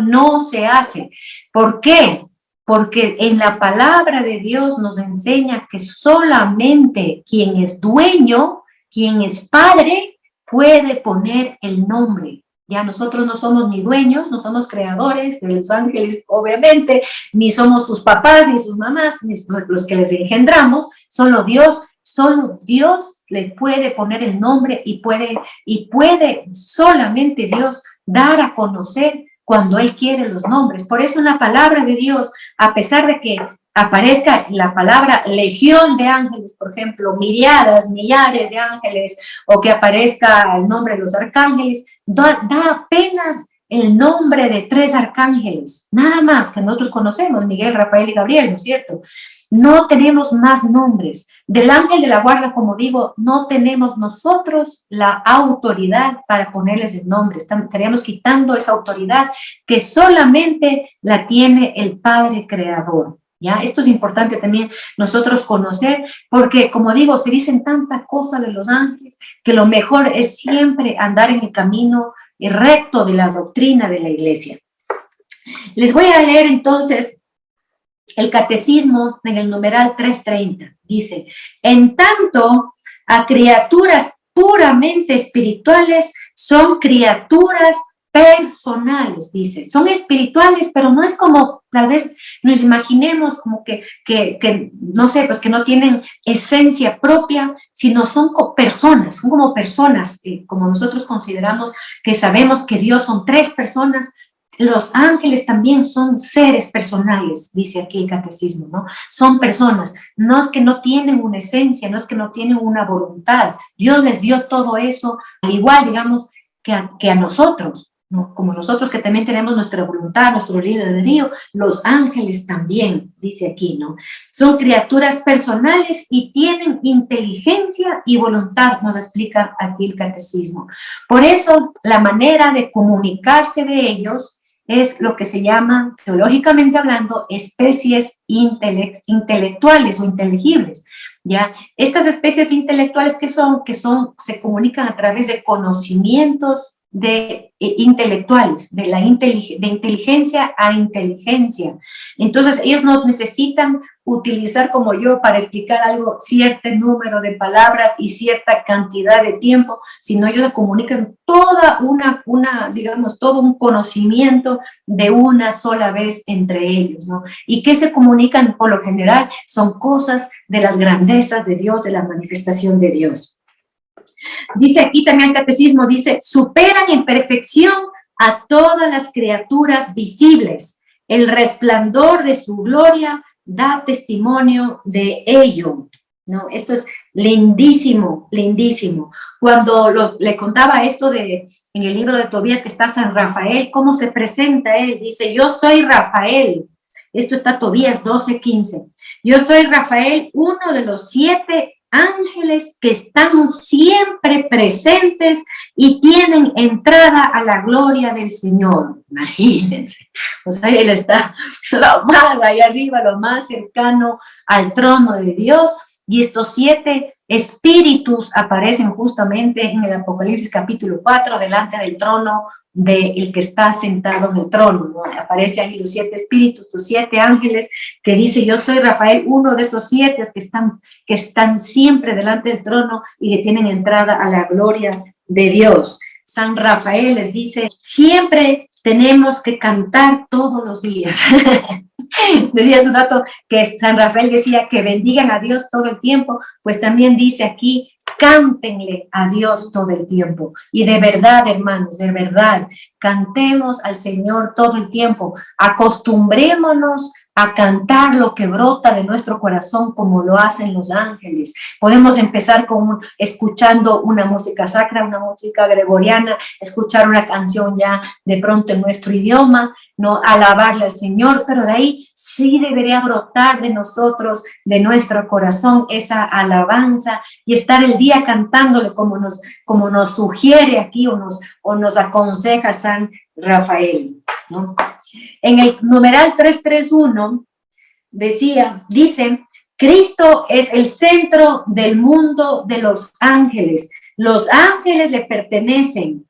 no se hace. ¿Por qué? Porque en la palabra de Dios nos enseña que solamente quien es dueño, quien es padre, puede poner el nombre. Ya nosotros no somos ni dueños, no somos creadores de los ángeles, obviamente, ni somos sus papás, ni sus mamás, ni los que les engendramos, solo Dios le puede poner el nombre y puede solamente Dios dar a conocer cuando Él quiere los nombres. Por eso en la palabra de Dios, a pesar de que aparezca la palabra legión de ángeles, por ejemplo, millares de ángeles, o que aparezca el nombre de los arcángeles, da apenas el nombre de 3 arcángeles, nada más que nosotros conocemos, Miguel, Rafael y Gabriel, ¿no es cierto? No tenemos más nombres. Del ángel de la guarda, como digo, no tenemos nosotros la autoridad para ponerles el nombre. Estaríamos quitando esa autoridad que solamente la tiene el Padre Creador. ¿Ya? Esto es importante también nosotros conocer, porque como digo, se dicen tantas cosas de los ángeles que lo mejor es siempre andar en el camino recto de la doctrina de la Iglesia. Les voy a leer entonces el catecismo en el numeral 330. Dice: en tanto a criaturas puramente espirituales son criaturas personales, dice. Son espirituales, pero no es como tal vez nos imaginemos como que no sé, pues que no tienen esencia propia, sino son como personas, como nosotros consideramos que sabemos que Dios son 3 personas. Los ángeles también son seres personales, dice aquí el catecismo, ¿no? Son personas, no es que no tienen una esencia, no es que no tienen una voluntad. Dios les dio todo eso, al igual, digamos, que a nosotros, ¿no? Como nosotros que también tenemos nuestra voluntad, nuestro libre albedrío, los ángeles también, dice aquí, ¿no? Son criaturas personales y tienen inteligencia y voluntad, nos explica aquí el catecismo. Por eso, la manera de comunicarse de ellos es lo que se llama, teológicamente hablando, especies intelectuales o inteligibles. ¿Ya? Estas especies intelectuales que se comunican a través de conocimientos intelectuales, de inteligencia a inteligencia. Entonces, ellos no necesitan utilizar como yo para explicar algo, cierto número de palabras y cierta cantidad de tiempo, sino ellos comunican toda digamos, todo un conocimiento de una sola vez entre ellos, ¿no? Y que se comunican por lo general son cosas de las grandezas de Dios, de la manifestación de Dios. Dice aquí también el catecismo, dice, superan en perfección a todas las criaturas visibles. El resplandor de su gloria da testimonio de ello, ¿no? Esto es lindísimo, lindísimo. Cuando le contaba esto en el libro de Tobías que está San Rafael, cómo se presenta él, dice, yo soy Rafael. Esto está Tobías 12:15. Yo soy Rafael, uno de los 7 ángeles que están siempre presentes y tienen entrada a la gloria del Señor. Imagínense, o sea, él está lo más ahí arriba, lo más cercano al trono de Dios, y estos 7 espíritus aparecen justamente en el Apocalipsis capítulo 4 delante del trono del que está sentado en el trono, ¿no? Aparece ahí los 7 espíritus, los 7 ángeles, que dice, yo soy Rafael, uno de esos 7 que están siempre delante del trono y que tienen entrada a la gloria de Dios. San Rafael les dice, siempre tenemos que cantar todos los días. Decía hace un rato que San Rafael decía que bendigan a Dios todo el tiempo, pues también dice aquí, cántenle a Dios todo el tiempo. Y de verdad, hermanos, de verdad, cantemos al Señor todo el tiempo. Acostumbrémonos a cantar lo que brota de nuestro corazón como lo hacen los ángeles. Podemos empezar escuchando una música sacra, una música gregoriana, escuchar una canción ya de pronto en nuestro idioma, no alabarle al Señor, pero de ahí sí debería brotar de nosotros, de nuestro corazón, esa alabanza y estar el día cantándole como nos sugiere aquí o nos aconseja San Rafael, ¿no? En el numeral 331 dice, Cristo es el centro del mundo de los ángeles le pertenecen.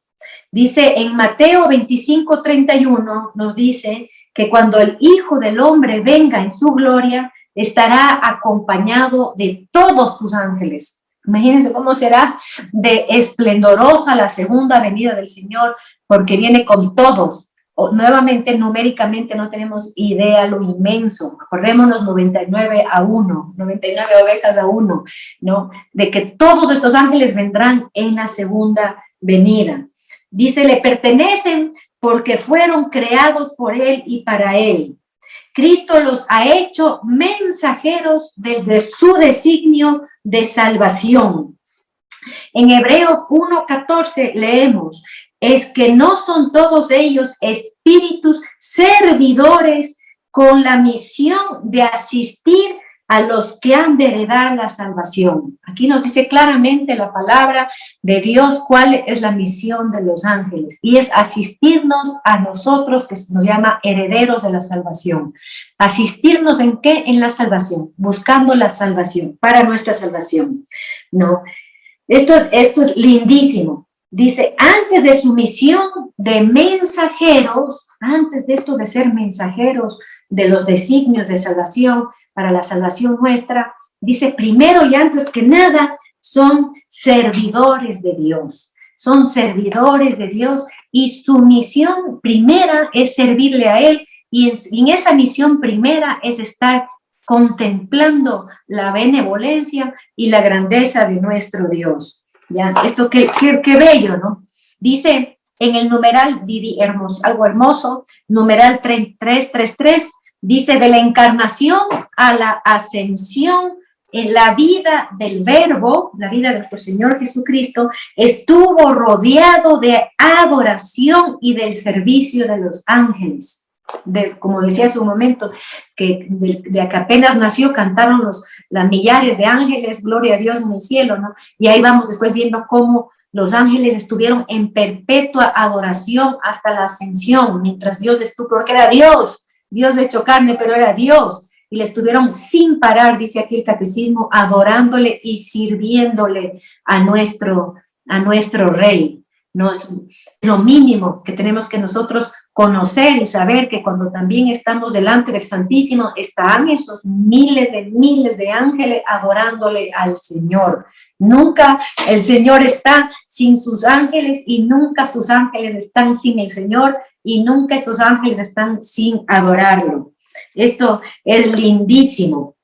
Dice en Mateo 25:31, nos dice que cuando el Hijo del Hombre venga en su gloria, estará acompañado de todos sus ángeles. Imagínense cómo será de esplendorosa la segunda venida del Señor, porque viene con todos. Nuevamente, numéricamente no tenemos idea lo inmenso. Acordémonos 99 ovejas a 1, ¿no? De que todos estos ángeles vendrán en la segunda venida. Dice, le pertenecen porque fueron creados por Él y para Él. Cristo los ha hecho mensajeros de su designio de salvación. En Hebreos 1:14 leemos, es que no son todos ellos espíritus servidores con la misión de asistir a los que han de heredar la salvación. Aquí nos dice claramente la palabra de Dios cuál es la misión de los ángeles, y es asistirnos a nosotros, que nos llama herederos de la salvación. ¿Asistirnos en qué? En la salvación, buscando la salvación, para nuestra salvación, ¿no? Esto es lindísimo. Dice, antes de su misión de mensajeros, antes de esto de ser mensajeros de los designios de salvación, para la salvación nuestra, dice, primero y antes que nada, son servidores de Dios. Son servidores de Dios y su misión primera es servirle a Él, y en esa misión primera es estar contemplando la benevolencia y la grandeza de nuestro Dios. ¿Ya? Esto qué bello, ¿no? Dice en el numeral, algo hermoso, numeral 333, dice, de la encarnación a la ascensión, en la vida del Verbo, la vida de nuestro Señor Jesucristo, estuvo rodeado de adoración y del servicio de los ángeles. Como decía hace un momento, que de que apenas nació cantaron las millares de ángeles, gloria a Dios en el cielo, ¿no? Y ahí vamos después viendo cómo los ángeles estuvieron en perpetua adoración hasta la ascensión, mientras Dios estuvo, porque era Dios hecho carne, pero era Dios, y le estuvieron sin parar, dice aquí el catecismo, adorándole y sirviéndole a nuestro Rey. No es lo mínimo que tenemos que nosotros conocer y saber, que cuando también estamos delante del Santísimo están esos miles de ángeles adorándole al Señor. Nunca el Señor está sin sus ángeles y nunca sus ángeles están sin el Señor y nunca esos ángeles están sin adorarlo. Esto es lindísimo.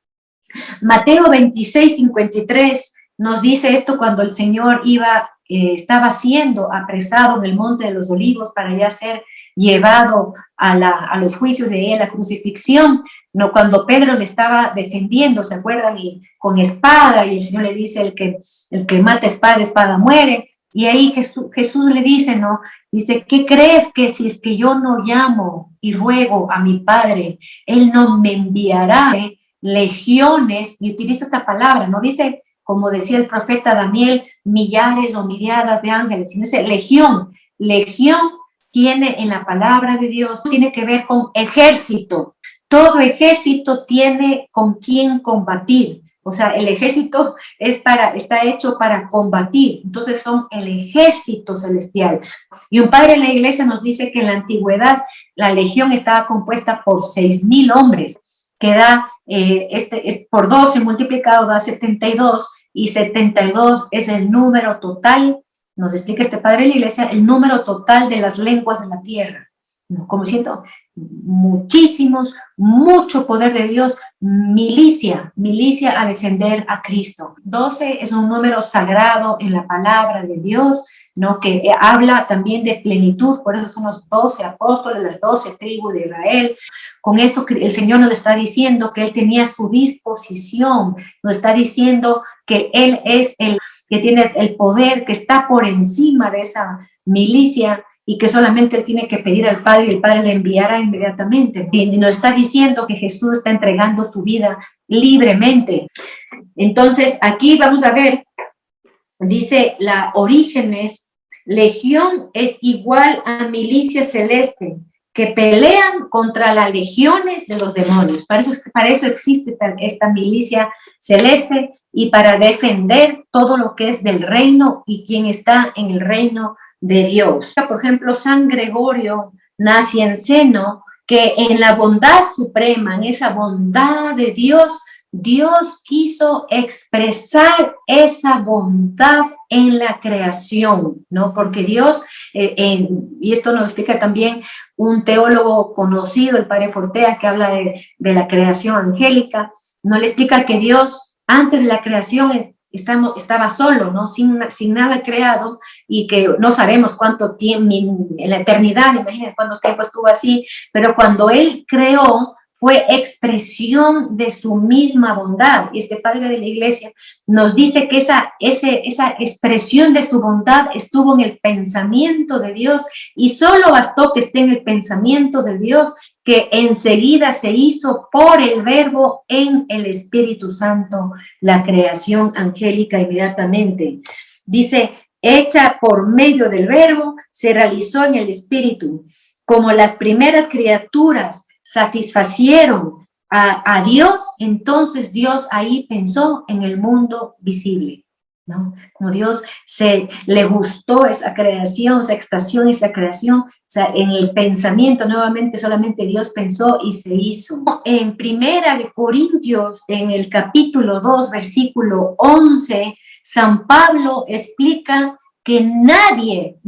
Mateo 26:53 nos dice esto cuando el Señor estaba siendo apresado en el Monte de los Olivos para ya ser llevado a los juicios de él, la crucifixión, no, cuando Pedro le estaba defendiendo, ¿se acuerdan? Y con espada, y el Señor le dice, el que mata espada muere. Y ahí Jesús le dice, ¿no? Dice, ¿qué crees que si es que yo no llamo y ruego a mi Padre, Él no me enviará legiones? Y utiliza esta palabra, no dice, como decía el profeta Daniel, millares o miriadas de ángeles, sino dice legión. Legión tiene en la palabra de Dios, tiene que ver con ejército. Todo ejército tiene con quién combatir. O sea, el ejército está hecho para combatir. Entonces son el ejército celestial. Y un padre en la iglesia nos dice que en la antigüedad la legión estaba compuesta por 6,000 hombres, que da, por 12 multiplicado da 72, y 72 es el número total, nos explica este padre de la iglesia, el número total de las lenguas de la tierra. Como siento, muchísimos, mucho poder de Dios, milicia a defender a Cristo. 12 es un número sagrado en la palabra de Dios, ¿no? Que habla también de plenitud, por eso son los 12 apóstoles, las 12 tribus de Israel. Con esto el Señor nos está diciendo que Él tenía su disposición, nos está diciendo que Él es el que tiene el poder, que está por encima de esa milicia, y que solamente él tiene que pedir al Padre y el Padre le enviará inmediatamente. Y nos está diciendo que Jesús está entregando su vida libremente. Entonces, aquí vamos a ver, dice la Orígenes, legión es igual a milicia celeste, que pelean contra las legiones de los demonios. Para eso existe esta milicia celeste, y para defender todo lo que es del reino y quien está en el reino de Dios. Por ejemplo, San Gregorio Nacianceno, que en la bondad suprema, en esa bondad de Dios, Dios quiso expresar esa bondad en la creación, ¿no? Porque Dios, y esto nos explica también un teólogo conocido, el padre Fortea, que habla de la creación angélica, no le explica que Dios, antes de la creación, estaba solo, ¿no? Sin nada creado, y que no sabemos cuánto tiempo, en la eternidad, imagínense cuánto tiempo estuvo así, pero cuando Él creó, fue expresión de su misma bondad. Y este padre de la iglesia nos dice que esa expresión de su bondad estuvo en el pensamiento de Dios, y solo bastó que esté en el pensamiento de Dios, que enseguida se hizo por el Verbo en el Espíritu Santo, la creación angélica inmediatamente. Dice, hecha por medio del Verbo, se realizó en el Espíritu. Como las primeras criaturas satisfacieron a Dios, entonces Dios ahí pensó en el mundo visible, ¿no? Como Dios le gustó esa creación, esa extasión, esa creación, o sea, en el pensamiento nuevamente solamente Dios pensó y se hizo. En Primera de Corintios, en el capítulo 2, versículo 11, San Pablo explica que nadie,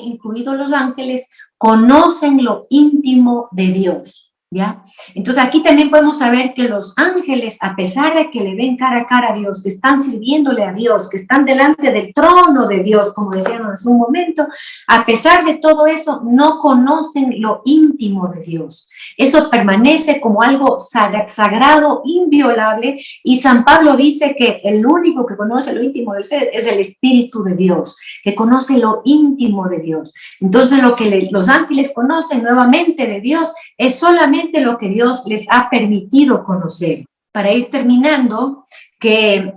incluidos los ángeles, conocen lo íntimo de Dios. ¿Ya? Entonces aquí también podemos saber que los ángeles, a pesar de que le ven cara a cara a Dios, que están sirviéndole a Dios, que están delante del trono de Dios, como decíamos hace un momento, a pesar de todo eso, no conocen lo íntimo de Dios. Eso permanece como algo sagrado, inviolable, y San Pablo dice que el único que conoce lo íntimo del ser es el Espíritu de Dios, que conoce lo íntimo de Dios. Entonces lo que los ángeles conocen nuevamente de Dios es solamente lo que Dios les ha permitido conocer. Para ir terminando, que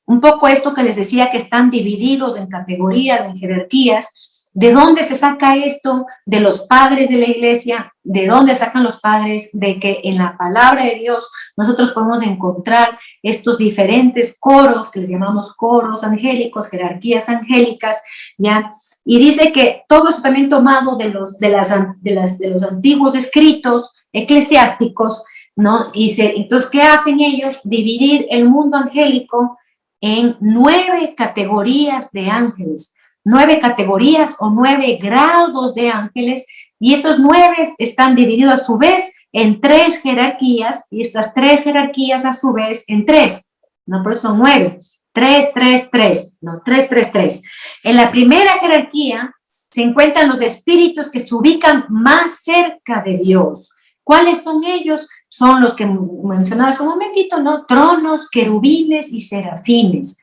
un poco esto que les decía, que están divididos en categorías, en jerarquías, ¿de dónde se saca esto? De los padres de la iglesia. ¿De dónde sacan los padres? De que en la palabra de Dios nosotros podemos encontrar estos diferentes coros, que les llamamos coros angélicos, jerarquías angélicas, ¿ya? Y dice que todo eso también tomado de los antiguos escritos eclesiásticos, ¿no? Entonces, ¿qué hacen ellos? Dividir el mundo angélico en 9 categorías de ángeles, 9 categorías o 9 grados de ángeles, y esos 9 están divididos a su vez en 3 jerarquías, y estas 3 jerarquías a su vez en 3, ¿no? Por eso son 9. 3, 3, 3, no, 3, 3, 3. En la primera jerarquía se encuentran los espíritus que se ubican más cerca de Dios. ¿Cuáles son ellos? Son los que mencionaba hace un momentito, ¿no? Tronos, querubines y serafines.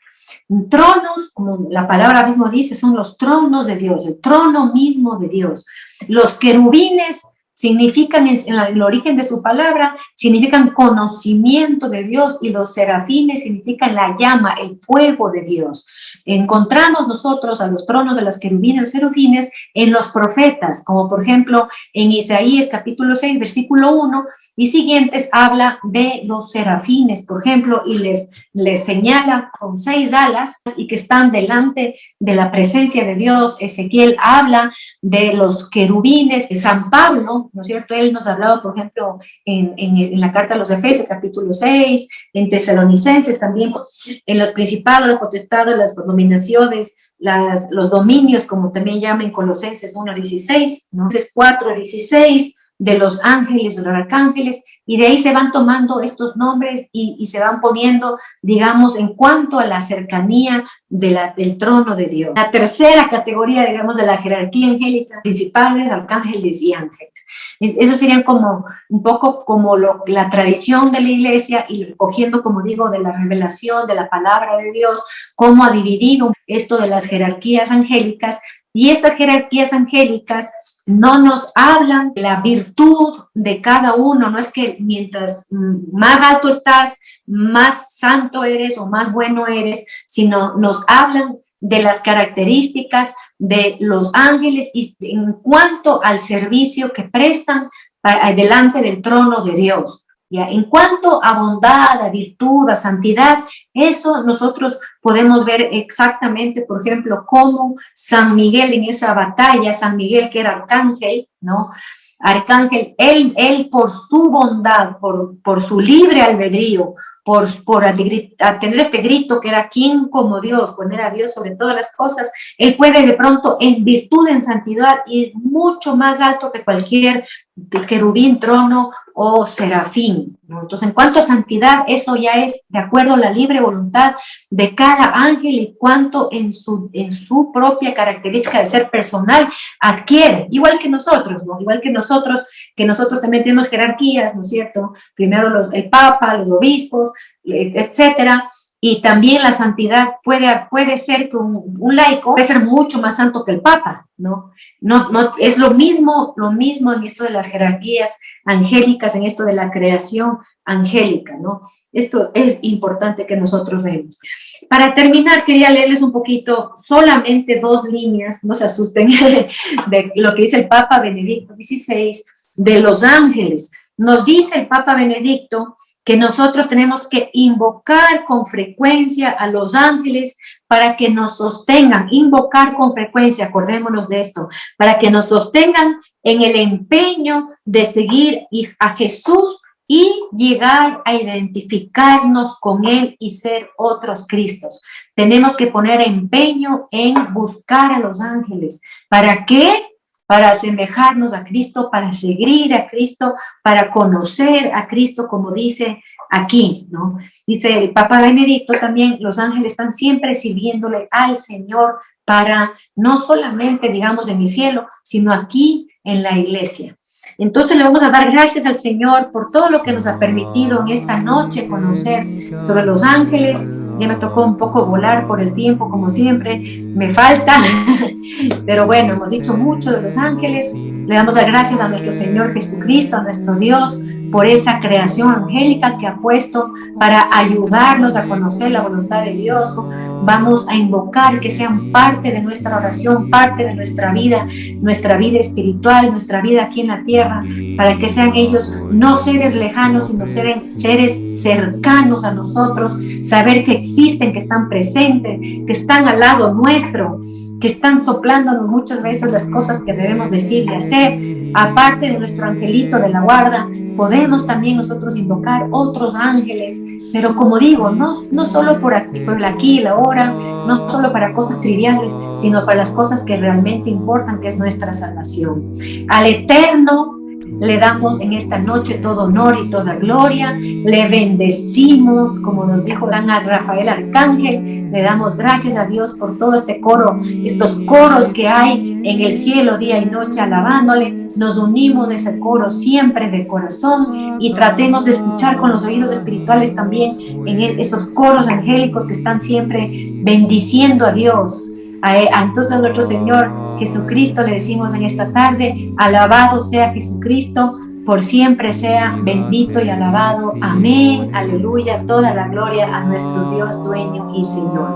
Tronos, como la palabra mismo dice, son los tronos de Dios, el trono mismo de Dios. Los querubines significan, en el origen de su palabra, significan conocimiento de Dios, y los serafines significan la llama, el fuego de Dios. Encontramos nosotros a los tronos de los querubines y serafines en los profetas, como por ejemplo en Isaías capítulo 6, versículo 1 y siguientes, habla de los serafines, por ejemplo, y les señala con 6 alas y que están delante de la presencia de Dios. Ezequiel habla de los querubines. San Pablo, ¿no es cierto? Él nos ha hablado, por ejemplo, en la carta a los Efesios, capítulo 6, en Tesalonicenses también, en los principados, las potestades, las dominaciones, los dominios, como también llama en Colosenses 1:16, ¿no? Entonces 4:16, de los ángeles, de los arcángeles, y de ahí se van tomando estos nombres y se van poniendo, digamos, en cuanto a la cercanía del trono de Dios. La tercera categoría, digamos, de la jerarquía angélica, principales, arcángeles y ángeles. Eso serían como un poco como la tradición de la iglesia, y cogiendo, como digo, de la revelación de la palabra de Dios, cómo ha dividido esto de las jerarquías angélicas. Y estas jerarquías angélicas no nos hablan de la virtud de cada uno, no es que mientras más alto estás, más santo eres o más bueno eres, sino nos hablan de las características de los ángeles y en cuanto al servicio que prestan delante del trono de Dios. ¿Ya? En cuanto a bondad, a virtud, a santidad, eso nosotros podemos ver exactamente, por ejemplo, cómo San Miguel en esa batalla, San Miguel que era arcángel, ¿no? Arcángel, él por su bondad, por su libre albedrío, por tener este grito que era ¿quién como Dios? Poner a Dios sobre todas las cosas, él puede de pronto en virtud, en santidad, ir mucho más alto que cualquier querubín, trono o serafín, ¿no? Entonces, en cuanto a santidad, eso ya es de acuerdo a la libre voluntad de cada ángel y cuanto en su propia característica de ser personal adquiere, igual que nosotros, ¿no? Igual que nosotros también tenemos jerarquías, ¿no es cierto? Primero el Papa, los obispos, etcétera. Y también la santidad puede ser que un laico puede ser mucho más santo que el Papa, ¿no? No es lo mismo en esto de las jerarquías angélicas, en esto de la creación angélica, ¿no? Esto es importante que nosotros vemos. Para terminar, quería leerles un poquito, solamente 2 líneas, no se asusten, de lo que dice el Papa Benedicto XVI de los ángeles. Nos dice el Papa Benedicto que nosotros tenemos que invocar con frecuencia a los ángeles para que nos sostengan, invocar con frecuencia, acordémonos de esto, para que nos sostengan en el empeño de seguir a Jesús y llegar a identificarnos con Él y ser otros Cristos. Tenemos que poner empeño en buscar a los ángeles. ¿Para qué? Para asemejarnos a Cristo, para seguir a Cristo, para conocer a Cristo, como dice aquí, ¿no? Dice el Papa Benedicto también, los ángeles están siempre sirviéndole al Señor para no solamente, digamos, en el cielo, sino aquí en la iglesia. Entonces le vamos a dar gracias al Señor por todo lo que nos ha permitido en esta noche conocer sobre los ángeles. Ya me tocó un poco volar por el tiempo, como siempre, me falta, pero bueno, hemos dicho mucho de los ángeles. Le damos las gracias a nuestro Señor Jesucristo, a nuestro Dios, por esa creación angélica que ha puesto para ayudarnos a conocer la voluntad de Dios. Vamos a invocar que sean parte de nuestra oración, parte de nuestra vida espiritual, nuestra vida aquí en la tierra, para que sean ellos no seres lejanos, sino seres cercanos a nosotros, saber que existen, que están presentes, que están al lado nuestro, que están soplándonos muchas veces las cosas que debemos decir y hacer. Aparte de nuestro angelito de la guarda, podemos también nosotros invocar otros ángeles, pero como digo, no solo por el aquí y la ahora, no solo para cosas triviales, sino para las cosas que realmente importan, que es nuestra salvación. Al eterno le damos en esta noche todo honor y toda gloria, le bendecimos, como nos dijo San Rafael Arcángel, le damos gracias a Dios por todo este coro, estos coros que hay en el cielo día y noche alabándole. Nos unimos a ese coro siempre de corazón y tratemos de escuchar con los oídos espirituales también en esos coros angélicos que están siempre bendiciendo a Dios. Entonces a nuestro Señor Jesucristo le decimos en esta tarde, alabado sea Jesucristo, por siempre sea bendito y alabado. Amén, aleluya, toda la gloria a nuestro Dios, dueño y Señor.